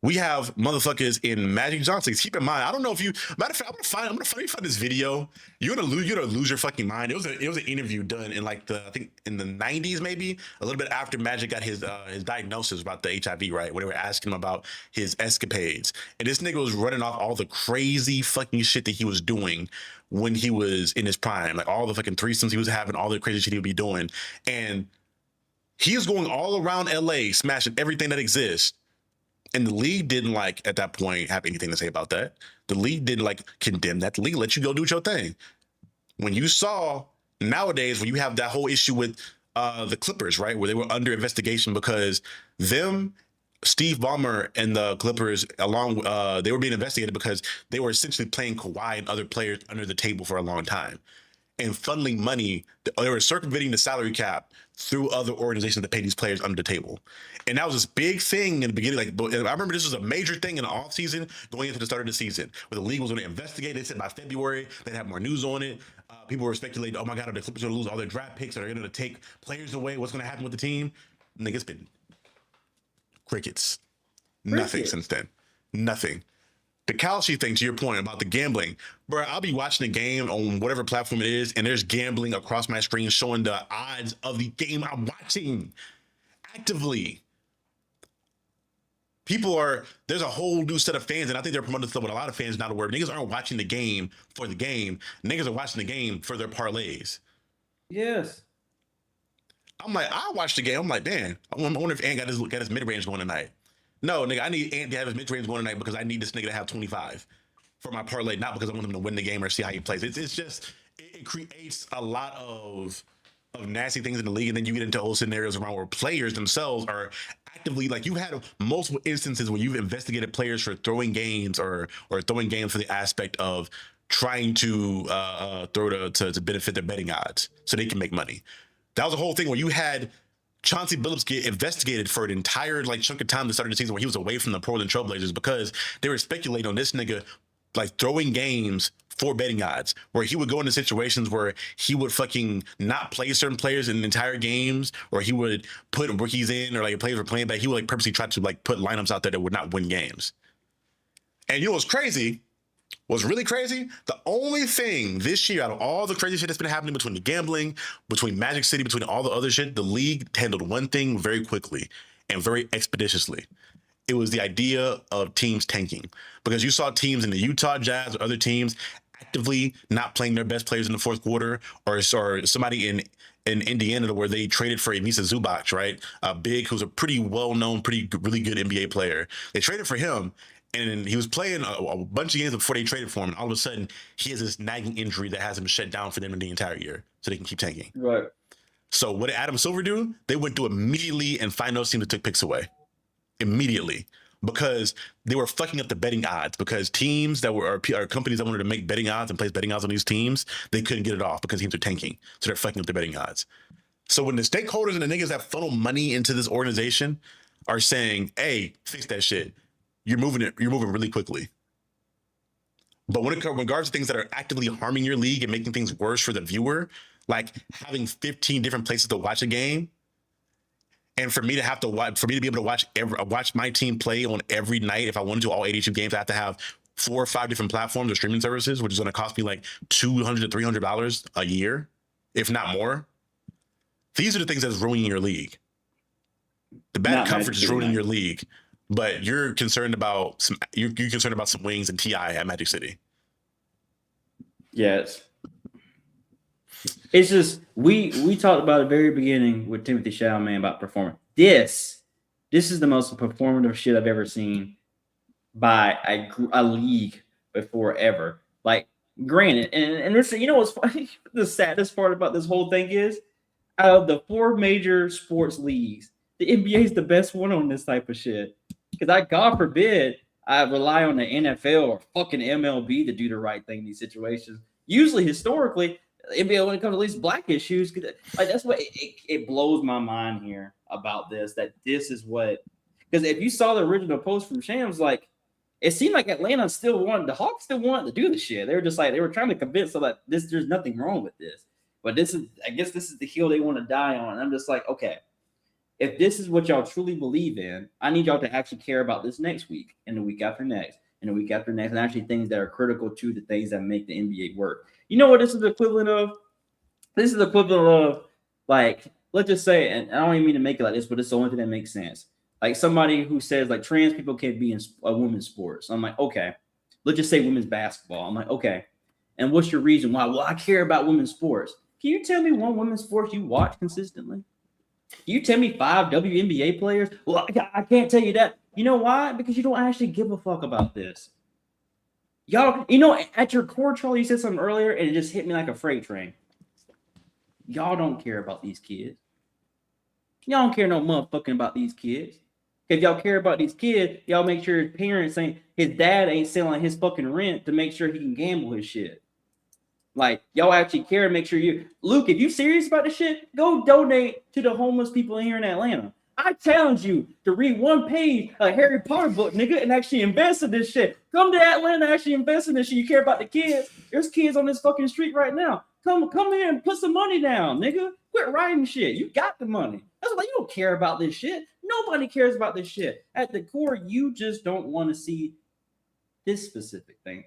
We have motherfuckers in Magic Johnson. Keep in mind, I don't know if you. Matter of fact, I'm gonna find this video. You're gonna lose your fucking mind. It was an interview done in like I think in the 90s, maybe a little bit after Magic got his diagnosis about the HIV, right? Where they were asking him about his escapades, and this nigga was running off all the crazy fucking shit that he was doing when he was in his prime, like all the fucking threesomes he was having, all the crazy shit he would be doing, and he was going all around LA, smashing everything that exists. And the league didn't like at that point have anything to say about that. The league didn't like condemn that. The league let you go do your thing. When you saw nowadays, when you have that whole issue with the Clippers, right, where they were under investigation because Steve Ballmer and the Clippers, they were being investigated because they were essentially playing Kawhi and other players under the table for a long time and funneling money. They were circumventing the salary cap through other organizations that pay these players under the table. And that was this big thing in the beginning. Like, I remember this was a major thing in the offseason going into the start of the season where the league was going to investigate. They said by February, they'd have more news on it. People were speculating, oh my God, are the Clippers going to lose all their draft picks? Are they going to take players away? What's going to happen with the team? Nigga, it's been crickets. Nothing since then. Nothing. The Kalshi thing, to your point about the gambling, bro, I'll be watching the game on whatever platform it is, and there's gambling across my screen showing the odds of the game I'm watching actively. There's a whole new set of fans, and I think they're promoting stuff with a lot of fans not aware. Niggas aren't watching the game for the game. Niggas are watching the game for their parlays. Yes. I'm like, I watched the game. I'm like, damn, I wonder if Ant got his mid-range going tonight. No, nigga, I need Ant to have his mid-range going tonight because I need this nigga to have 25 for my parlay, not because I want him to win the game or see how he plays. It's just, it creates a lot of nasty things in the league, and then you get into whole scenarios around where players themselves are actively, like, you've had multiple instances where you've investigated players for throwing games or throwing games for the aspect of trying to throw to benefit their betting odds so they can make money. That was a whole thing where you had Chauncey Billups get investigated for an entire chunk of time to start the season where he was away from the Portland Trailblazers because they were speculating on this nigga throwing games for betting odds, where he would go into situations where he would fucking not play certain players in entire games, or he would put rookies in, or players were playing back. He would purposely try to put lineups out there that would not win games. And you know what's crazy? What's really crazy? The only thing this year out of all the crazy shit that's been happening between the gambling, between Magic City, between all the other shit, the league handled one thing very quickly and very expeditiously. It was the idea of teams tanking, because you saw teams in the Utah Jazz or other teams actively not playing their best players in the fourth quarter, or somebody in Indiana where they traded for Ivica Zubac, right? A big, who's a pretty well-known, really good NBA player. They traded for him, and he was playing a bunch of games before they traded for him. And all of a sudden, he has this nagging injury that has him shut down for them in the entire year, so they can keep tanking. Right. So what did Adam Silver do? They went through immediately and find those teams that took picks away. Immediately. Because they were fucking up the betting odds, because teams that were, or companies that wanted to make betting odds and place betting odds on these teams, they couldn't get it off because teams are tanking. So they're fucking up the betting odds. So when the stakeholders and the niggas that funnel money into this organization are saying, hey, fix that shit, you're moving really quickly. But when it regards to things that are actively harming your league and making things worse for the viewer, like having 15 different places to watch a game, And for me to have to watch, for me to be able to watch my team play on every night, if I wanted to all 82 games, I have to have 4 or 5 different platforms or streaming services, which is going to cost me like $200 to $300 a year, if not more. These are the things that's ruining your league. The bad coverage is ruining your league, but you're concerned about some wings and TI at Magic City. Yes. It's just we talked about at the very beginning with Timothée Chalamet about performing. This is the most performative shit I've ever seen by a league before ever. Like, granted, and this, you know what's funny? The saddest part about this whole thing is, out of the 4 major sports leagues, the NBA is the best one on this type of shit. Because God forbid I rely on the NFL or fucking MLB to do the right thing in these situations. Usually, historically, NBA, when it comes to at least black issues, like that's what it blows my mind here about this. That this is what, because if you saw the original post from Shams, like it seemed like Atlanta still wanted, the Hawks still wanted to do the shit. They were just like, they were trying to convince them that there's nothing wrong with this. But this is, I guess this is the hill they want to die on. And I'm just like, okay, if this is what y'all truly believe in, I need y'all to actually care about this next week and the week after next and the week after next, and actually things that are critical to the things that make the NBA work. You know what this is the equivalent of? This is the equivalent of, like, let's just say, and I don't even mean to make it like this, but it's the only thing that makes sense. Like somebody who says like trans people can't be in women's sports. I'm like, okay, let's just say women's basketball. I'm like, okay, and what's your reason why? Well, I care about women's sports. Can you tell me one women's sports you watch consistently? Can you tell me 5 WNBA players? Well, I can't tell you that. You know why? Because you don't actually give a fuck about this. Y'all, you know, at your core, Charlie, you said something earlier, and it just hit me like a freight train. Y'all don't care about these kids. Y'all don't care no motherfucking about these kids. If y'all care about these kids, y'all make sure his parents ain't, his dad ain't selling his fucking rent to make sure he can gamble his shit. Like, y'all actually care and make sure you, Luke, if you serious about this shit, go donate to the homeless people in here in Atlanta. I challenge you to read one page of Harry Potter book, nigga, and actually invest in this shit. Come to Atlanta and actually invest in this shit. You care about the kids? There's kids on this fucking street right now. Come here and put some money down, nigga. Quit writing shit. You got the money. That's why you don't care about this shit. Nobody cares about this shit. At the core, you just don't want to see this specific thing.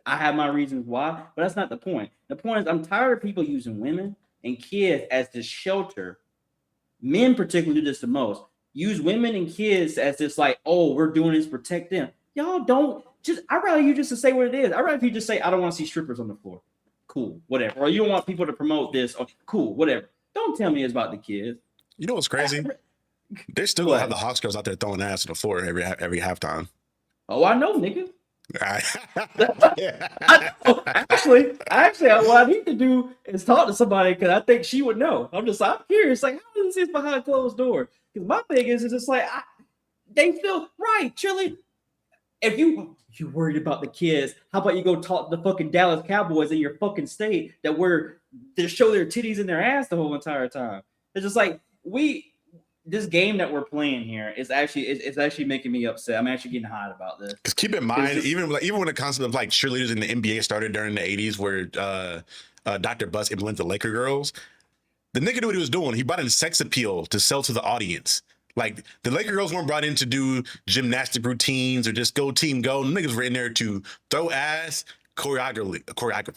I have my reasons why, but that's not the point. The point is I'm tired of people using women and kids as this shelter. Men particularly do this the most. Use women and kids as this like, oh, we're doing this to protect them. Y'all don't just, I'd rather you just to say what it is. I'd rather if you just say, I don't want to see strippers on the floor. Cool, whatever. Or you don't want people to promote this. Oh, cool, whatever. Don't tell me it's about the kids. You know what's crazy? They're still gonna have the Hawks girls out there throwing ass on the floor every halftime. Oh, I know, nigga. Actually, what I need to do is talk to somebody because I think she would know. I'm curious, like, how is this behind closed doors? Because my thing is it's like they feel right, Chili. If you worried about the kids, how about you go talk to the fucking Dallas Cowboys in your fucking state that they show their titties in their ass the whole entire time? It's just like this game that we're playing here is actually making me upset. I'm actually getting hot about this. Because keep in mind, even when the concept of like cheerleaders in the NBA started during the 80s, where Dr. Buss implemented the Laker girls, the nigga knew what he was doing. He brought in sex appeal to sell to the audience. Like the Laker girls weren't brought in to do gymnastic routines or just go team go. The niggas were in there to throw ass, choreography.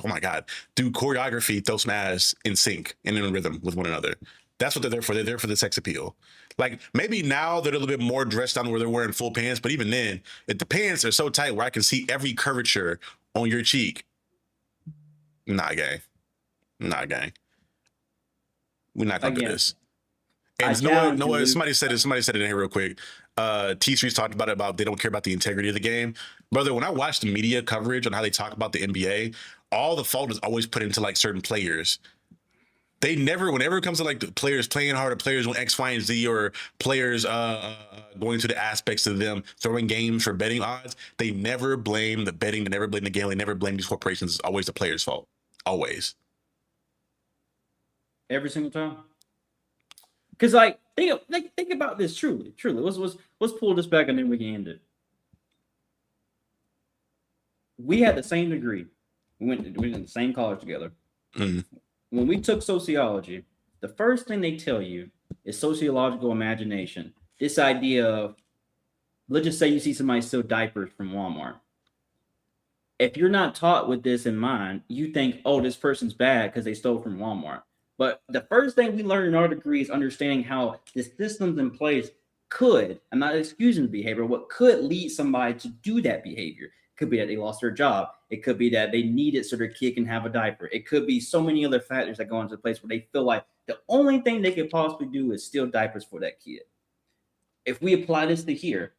Oh my God, do choreography, throw some ass in sync and in rhythm with one another. That's what they're there for. They're there for the sex appeal. Like maybe now they're a little bit more dressed down where they're wearing full pants, but even then, if the pants are so tight where I can see every curvature on your cheek, not gang. We're not gonna do this. And somebody said it in here real quick. T-Streets talked about they don't care about the integrity of the game. Brother, when I watch the media coverage on how they talk about the NBA, all the fault is always put into like certain players. They never, whenever it comes to like the players playing hard or players on X, Y, and Z or players going to the aspects of them throwing games for betting odds, they never blame the betting, they never blame the gambling, they never blame these corporations. It's always the player's fault. Always. Every single time. Because like think about this truly. Let's pull this back and then we can end it. We had the same degree. We went in the same college together. Mm-hmm. When we took sociology, the first thing they tell you is sociological imagination. This idea of, let's just say you see somebody steal diapers from Walmart. If you're not taught with this in mind, you think, oh, this person's bad because they stole from Walmart. But the first thing we learn in our degree is understanding how the systems in place could, I'm not excusing the behavior, what could lead somebody to do that behavior. It could be that they lost their job. It could be that they need it so their kid can have a diaper. It could be so many other factors that go into the place where they feel like the only thing they could possibly do is steal diapers for that kid. If we apply this to here,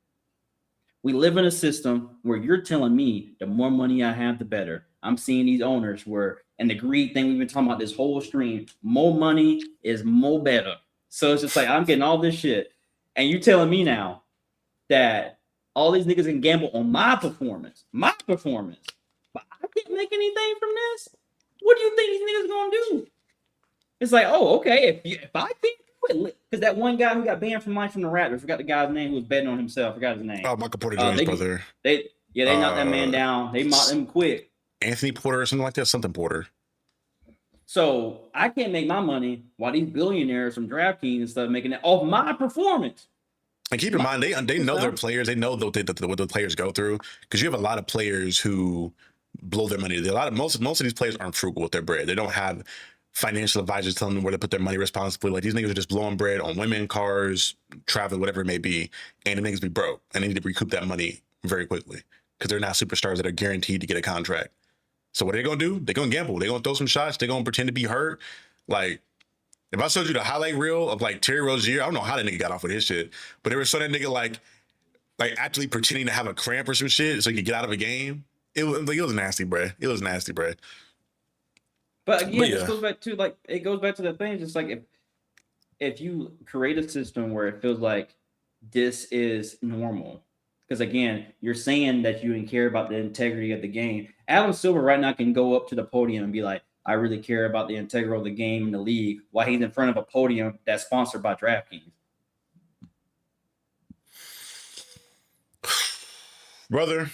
we live in a system where you're telling me the more money I have, the better. I'm seeing these owners where, and the greed thing we've been talking about this whole stream, more money is more better. So it's just like, I'm getting all this shit. And you telling me now that all these niggas can gamble on my performance, but I can't make anything from this? What do you think these niggas gonna do? It's like, oh, okay, if I think, because that one guy who got banned from life from the Raptors, forgot the guy's name who was betting on himself, forgot his name. Oh, Michael Porter Jr.'s brother. They knocked that man down. They mocked him quick. Anthony Porter or something like that, something Porter. So I can't make my money while these billionaires from DraftKings and stuff making it off my performance. And keep in mind, they know their players. They know what the players go through, because you have a lot of players who blow their money. Most of these players aren't frugal with their bread. They don't have financial advisors telling them where to put their money responsibly. Like, these niggas are just blowing bread on women, cars, travel, whatever it may be, and the niggas be broke, and they need to recoup that money very quickly because they're not superstars that are guaranteed to get a contract. So what are they gonna do? They're gonna gamble. They're gonna throw some shots. They're gonna pretend to be hurt. Like, if I showed you the highlight reel of like Terry Rozier, I don't know how that nigga got off with his shit, but they were showing that nigga like actually pretending to have a cramp or some shit so he could get out of a game. It was nasty, bruh. It was nasty, bruh. But again, this goes back to the thing. Just like if you create a system where it feels like this is normal, because again, you're saying that you didn't care about the integrity of the game. Adam Silver right now can go up to the podium and be like, I really care about the integrity of the game in the league, while he's in front of a podium that's sponsored by DraftKings. Brother,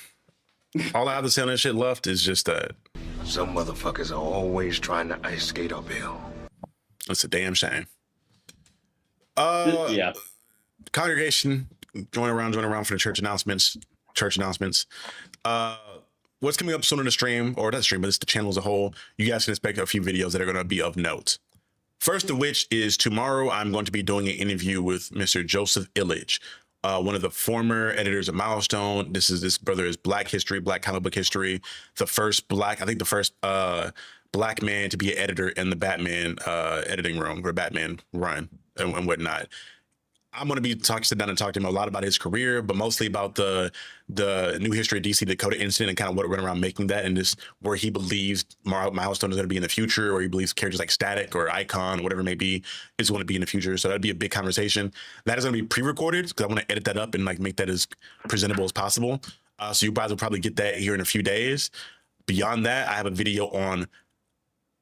all I have to say on that shit left is just that some motherfuckers are always trying to ice skate uphill. It's a damn shame. Yeah. Congregation, join around for the church announcements. What's coming up soon on the stream, or not stream, but it's the channel as a whole. You guys can expect a few videos that are going to be of note. First of which is tomorrow, I'm going to be doing an interview with Mr. Joseph Illich, one of the former editors of Milestone. This brother is Black history, Black comic book history. The first Black man to be an editor in the Batman editing room, or Batman run and whatnot. I'm going to be sit down and talk to him a lot about his career, but mostly about the new history of DC Dakota incident and kind of what went around making that, and just where he believes Milestone is going to be in the future, or he believes characters like Static or Icon, whatever it may be, is going to be in the future. So that'd be a big conversation. That is going to be pre-recorded because I want to edit that up and like make that as presentable as possible. So you guys will probably get that here in a few days. Beyond that, I have a video on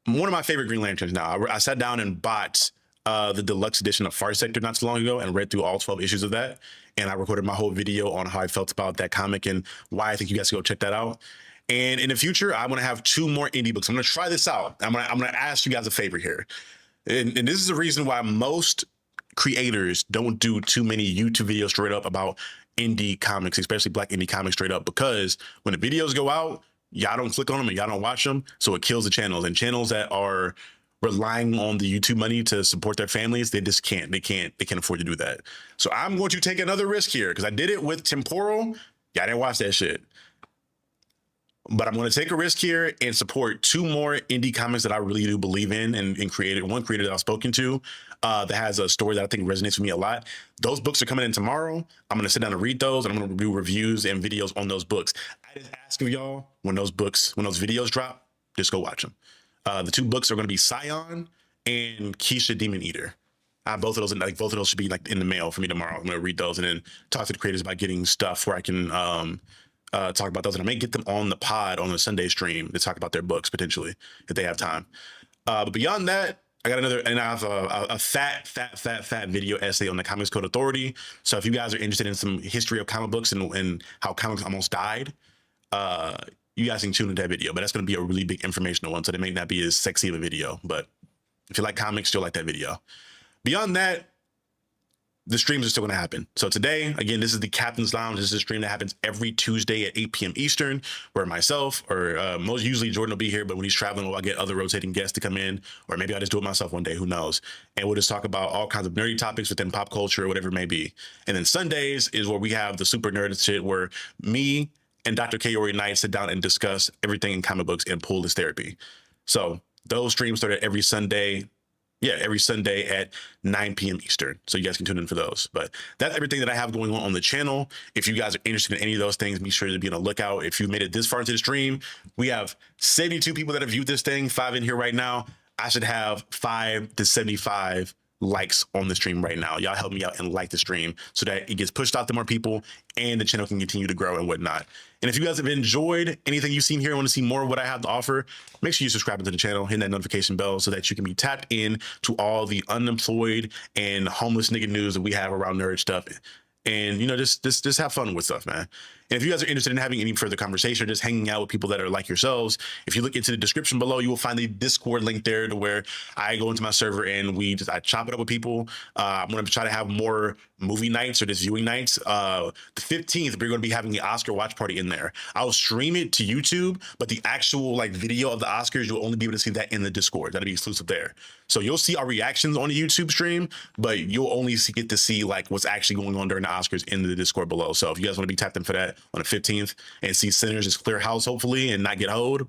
one of my favorite Green Lanterns now. I sat down and bought the deluxe edition of Far Sector not too long ago and read through all 12 issues of that. And I recorded my whole video on how I felt about that comic and why I think you guys should go check that out. And in the future, I want to have 2 more indie books. I'm going to try this out. I'm going to ask you guys a favor here. And this is the reason why most creators don't do too many YouTube videos straight up about indie comics, especially Black indie comics straight up, because when the videos go out, y'all don't click on them and y'all don't watch them. So it kills the channels, and channels that are relying on the YouTube money to support their families, they just can't. They can't afford to do that. So I'm going to take another risk here because I did it with Temporal. Y'all didn't watch that shit. But I'm going to take a risk here and support 2 more indie comics that I really do believe in and created. One creator that I've spoken to that has a story that I think resonates with me a lot. Those books are coming in tomorrow. I'm going to sit down and read those, and I'm going to do reviews and videos on those books. I just ask of y'all, when those videos drop, just go watch them. The 2 books are going to be Scion and Keisha Demon Eater. Both of those should be like in the mail for me tomorrow. I'm going to read those and then talk to the creators about getting stuff where I can talk about those. And I may get them on the pod on the Sunday stream to talk about their books potentially if they have time. But beyond that, I have a fat video essay on the Comics Code Authority. So if you guys are interested in some history of comic books and how comics almost died, you guys can tune into that video, but that's going to be a really big informational one, so they may not be as sexy of a video, but if you like comics, you'll like that video. Beyond that, the streams are still going to happen. So today, again, this is the Captain's Lounge. This is a stream that happens every Tuesday at 8 p.m. Eastern, where myself or most usually Jordan will be here, but when he's traveling, I'll get other rotating guests to come in, or maybe I'll just do it myself one day, who knows? And we'll just talk about all kinds of nerdy topics within pop culture or whatever it may be. And then Sundays is where we have the super nerd shit where me and Dr. Kaori Knight sit down and discuss everything in comic books and pull this therapy. So those streams start every Sunday. Yeah, every Sunday at 9 p.m. Eastern. So you guys can tune in for those. But that's everything that I have going on the channel. If you guys are interested in any of those things, be sure to be on the lookout. If you made it this far into the stream, we have 72 people that have viewed this thing, 5 in here right now. I should have 5 to 75 likes on the stream right now. Y'all help me out and like the stream so that it gets pushed out to more people and the channel can continue to grow and whatnot. And if you guys have enjoyed anything you've seen here and want to see more of what I have to offer, make sure you subscribe to the channel, hit that notification bell so that you can be tapped in to all the unemployed and homeless nigga news that we have around nerd stuff. And, you know, just have fun with stuff, man. And if you guys are interested in having any further conversation or just hanging out with people that are like yourselves, if you look into the description below, you will find the Discord link there to where I go into my server and I chop it up with people. I'm going to try to have more movie nights or just viewing nights. The 15th, we're going to be having the Oscar watch party in there. I'll stream it to YouTube, but the actual like video of the Oscars, you'll only be able to see that in the Discord. That'll be exclusive there. So you'll see our reactions on the YouTube stream, but you'll only get to see like what's actually going on during the Oscars in the Discord below. So if you guys want to be tapped in for that on the 15th and see Sinners just clear house, hopefully, and not get hoed,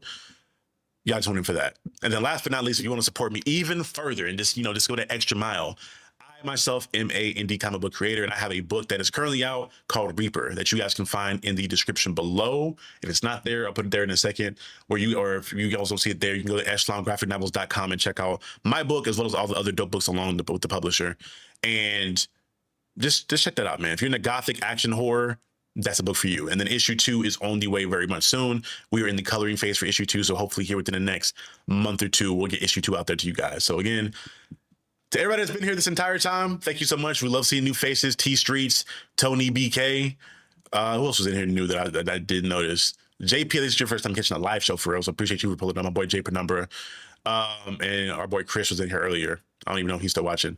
y'all tune in for that. And then last but not least, if you want to support me even further and just, you know, just go that extra mile, I myself am a indie comic book creator, and I have a book that is currently out called Reaper that you guys can find in the description below. If it's not there, I'll put it there in a second. Or if you guys don't see it there, you can go to echelongraphicnovels.com and check out my book as well as all the other dope books along with the publisher. And just check that out, man. If you're into gothic action horror, that's a book for you. And then issue 2 is on the way very much soon. We are in the coloring phase for issue 2, so hopefully here within the next month or two, we'll get issue 2 out there to you guys. So again, to everybody that's been here this entire time, thank you so much. We love seeing new faces. T Streets, Tony BK. Who else was in here new that I didn't notice? JP, this is your first time catching a live show for real, so appreciate you for pulling on my boy Jay Penumbra. And our boy Chris was in here earlier. I don't even know if he's still watching.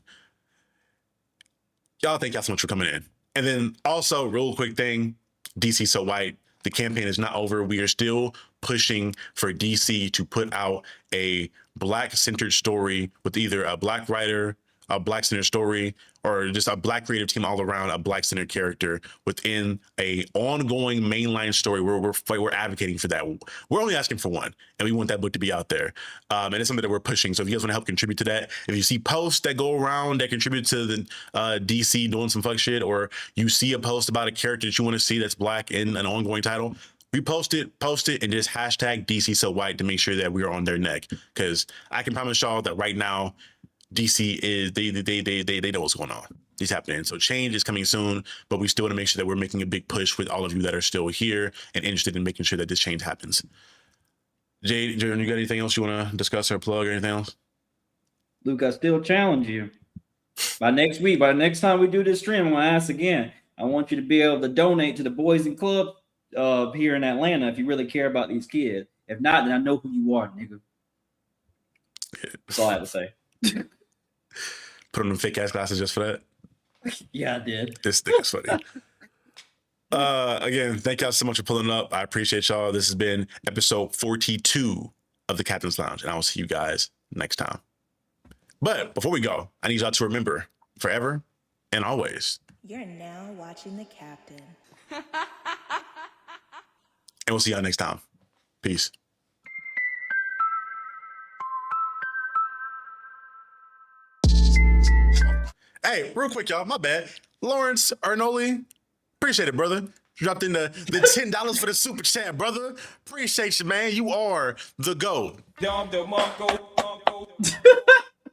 Y'all, thank y'all so much for coming in. And then also, real quick thing, DC So White, the campaign is not over. We are still pushing for DC to put out a Black-centered story with either a Black writer, a Black-centered story, or just a Black creative team all around, a Black-centered character within a ongoing mainline story where we're advocating for that. We're only asking for one, and we want that book to be out there. And it's something that we're pushing. So if you guys want to help contribute to that, if you see posts that go around that contribute to the DC doing some fuck shit, or you see a post about a character that you want to see that's Black in an ongoing title, post it, and just hashtag DC So White to make sure that we're on their neck. Because I can promise y'all that right now, DC is they know what's going on. It's happening. So change is coming soon, but we still want to make sure that we're making a big push with all of you that are still here and interested in making sure that this change happens. Jade, Jordan, you got anything else you want to discuss or plug or anything else? Luke, I still challenge you. By next week, by the next time we do this stream, I'm gonna ask again. I want you to be able to donate to the Boys and Club here in Atlanta if you really care about these kids. If not, then I know who you are, nigga. That's all I have to say. Put on them fake ass glasses just for that. Yeah, I did. This thing is funny. Again, thank y'all so much for pulling up. I appreciate y'all. This has been episode 42 of the Captain's Lounge, and I will see you guys next time. But before we go, I need y'all to remember forever and always. You're now watching the Captain. And we'll see y'all next time. Peace. Hey, real quick, y'all, my bad. Lawrence Arnoli, appreciate it, brother. Dropped in the $10 for the super chat, brother. Appreciate you, man. You are the GOAT.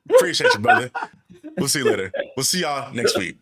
Appreciate you, brother. We'll see you later. We'll see y'all next week.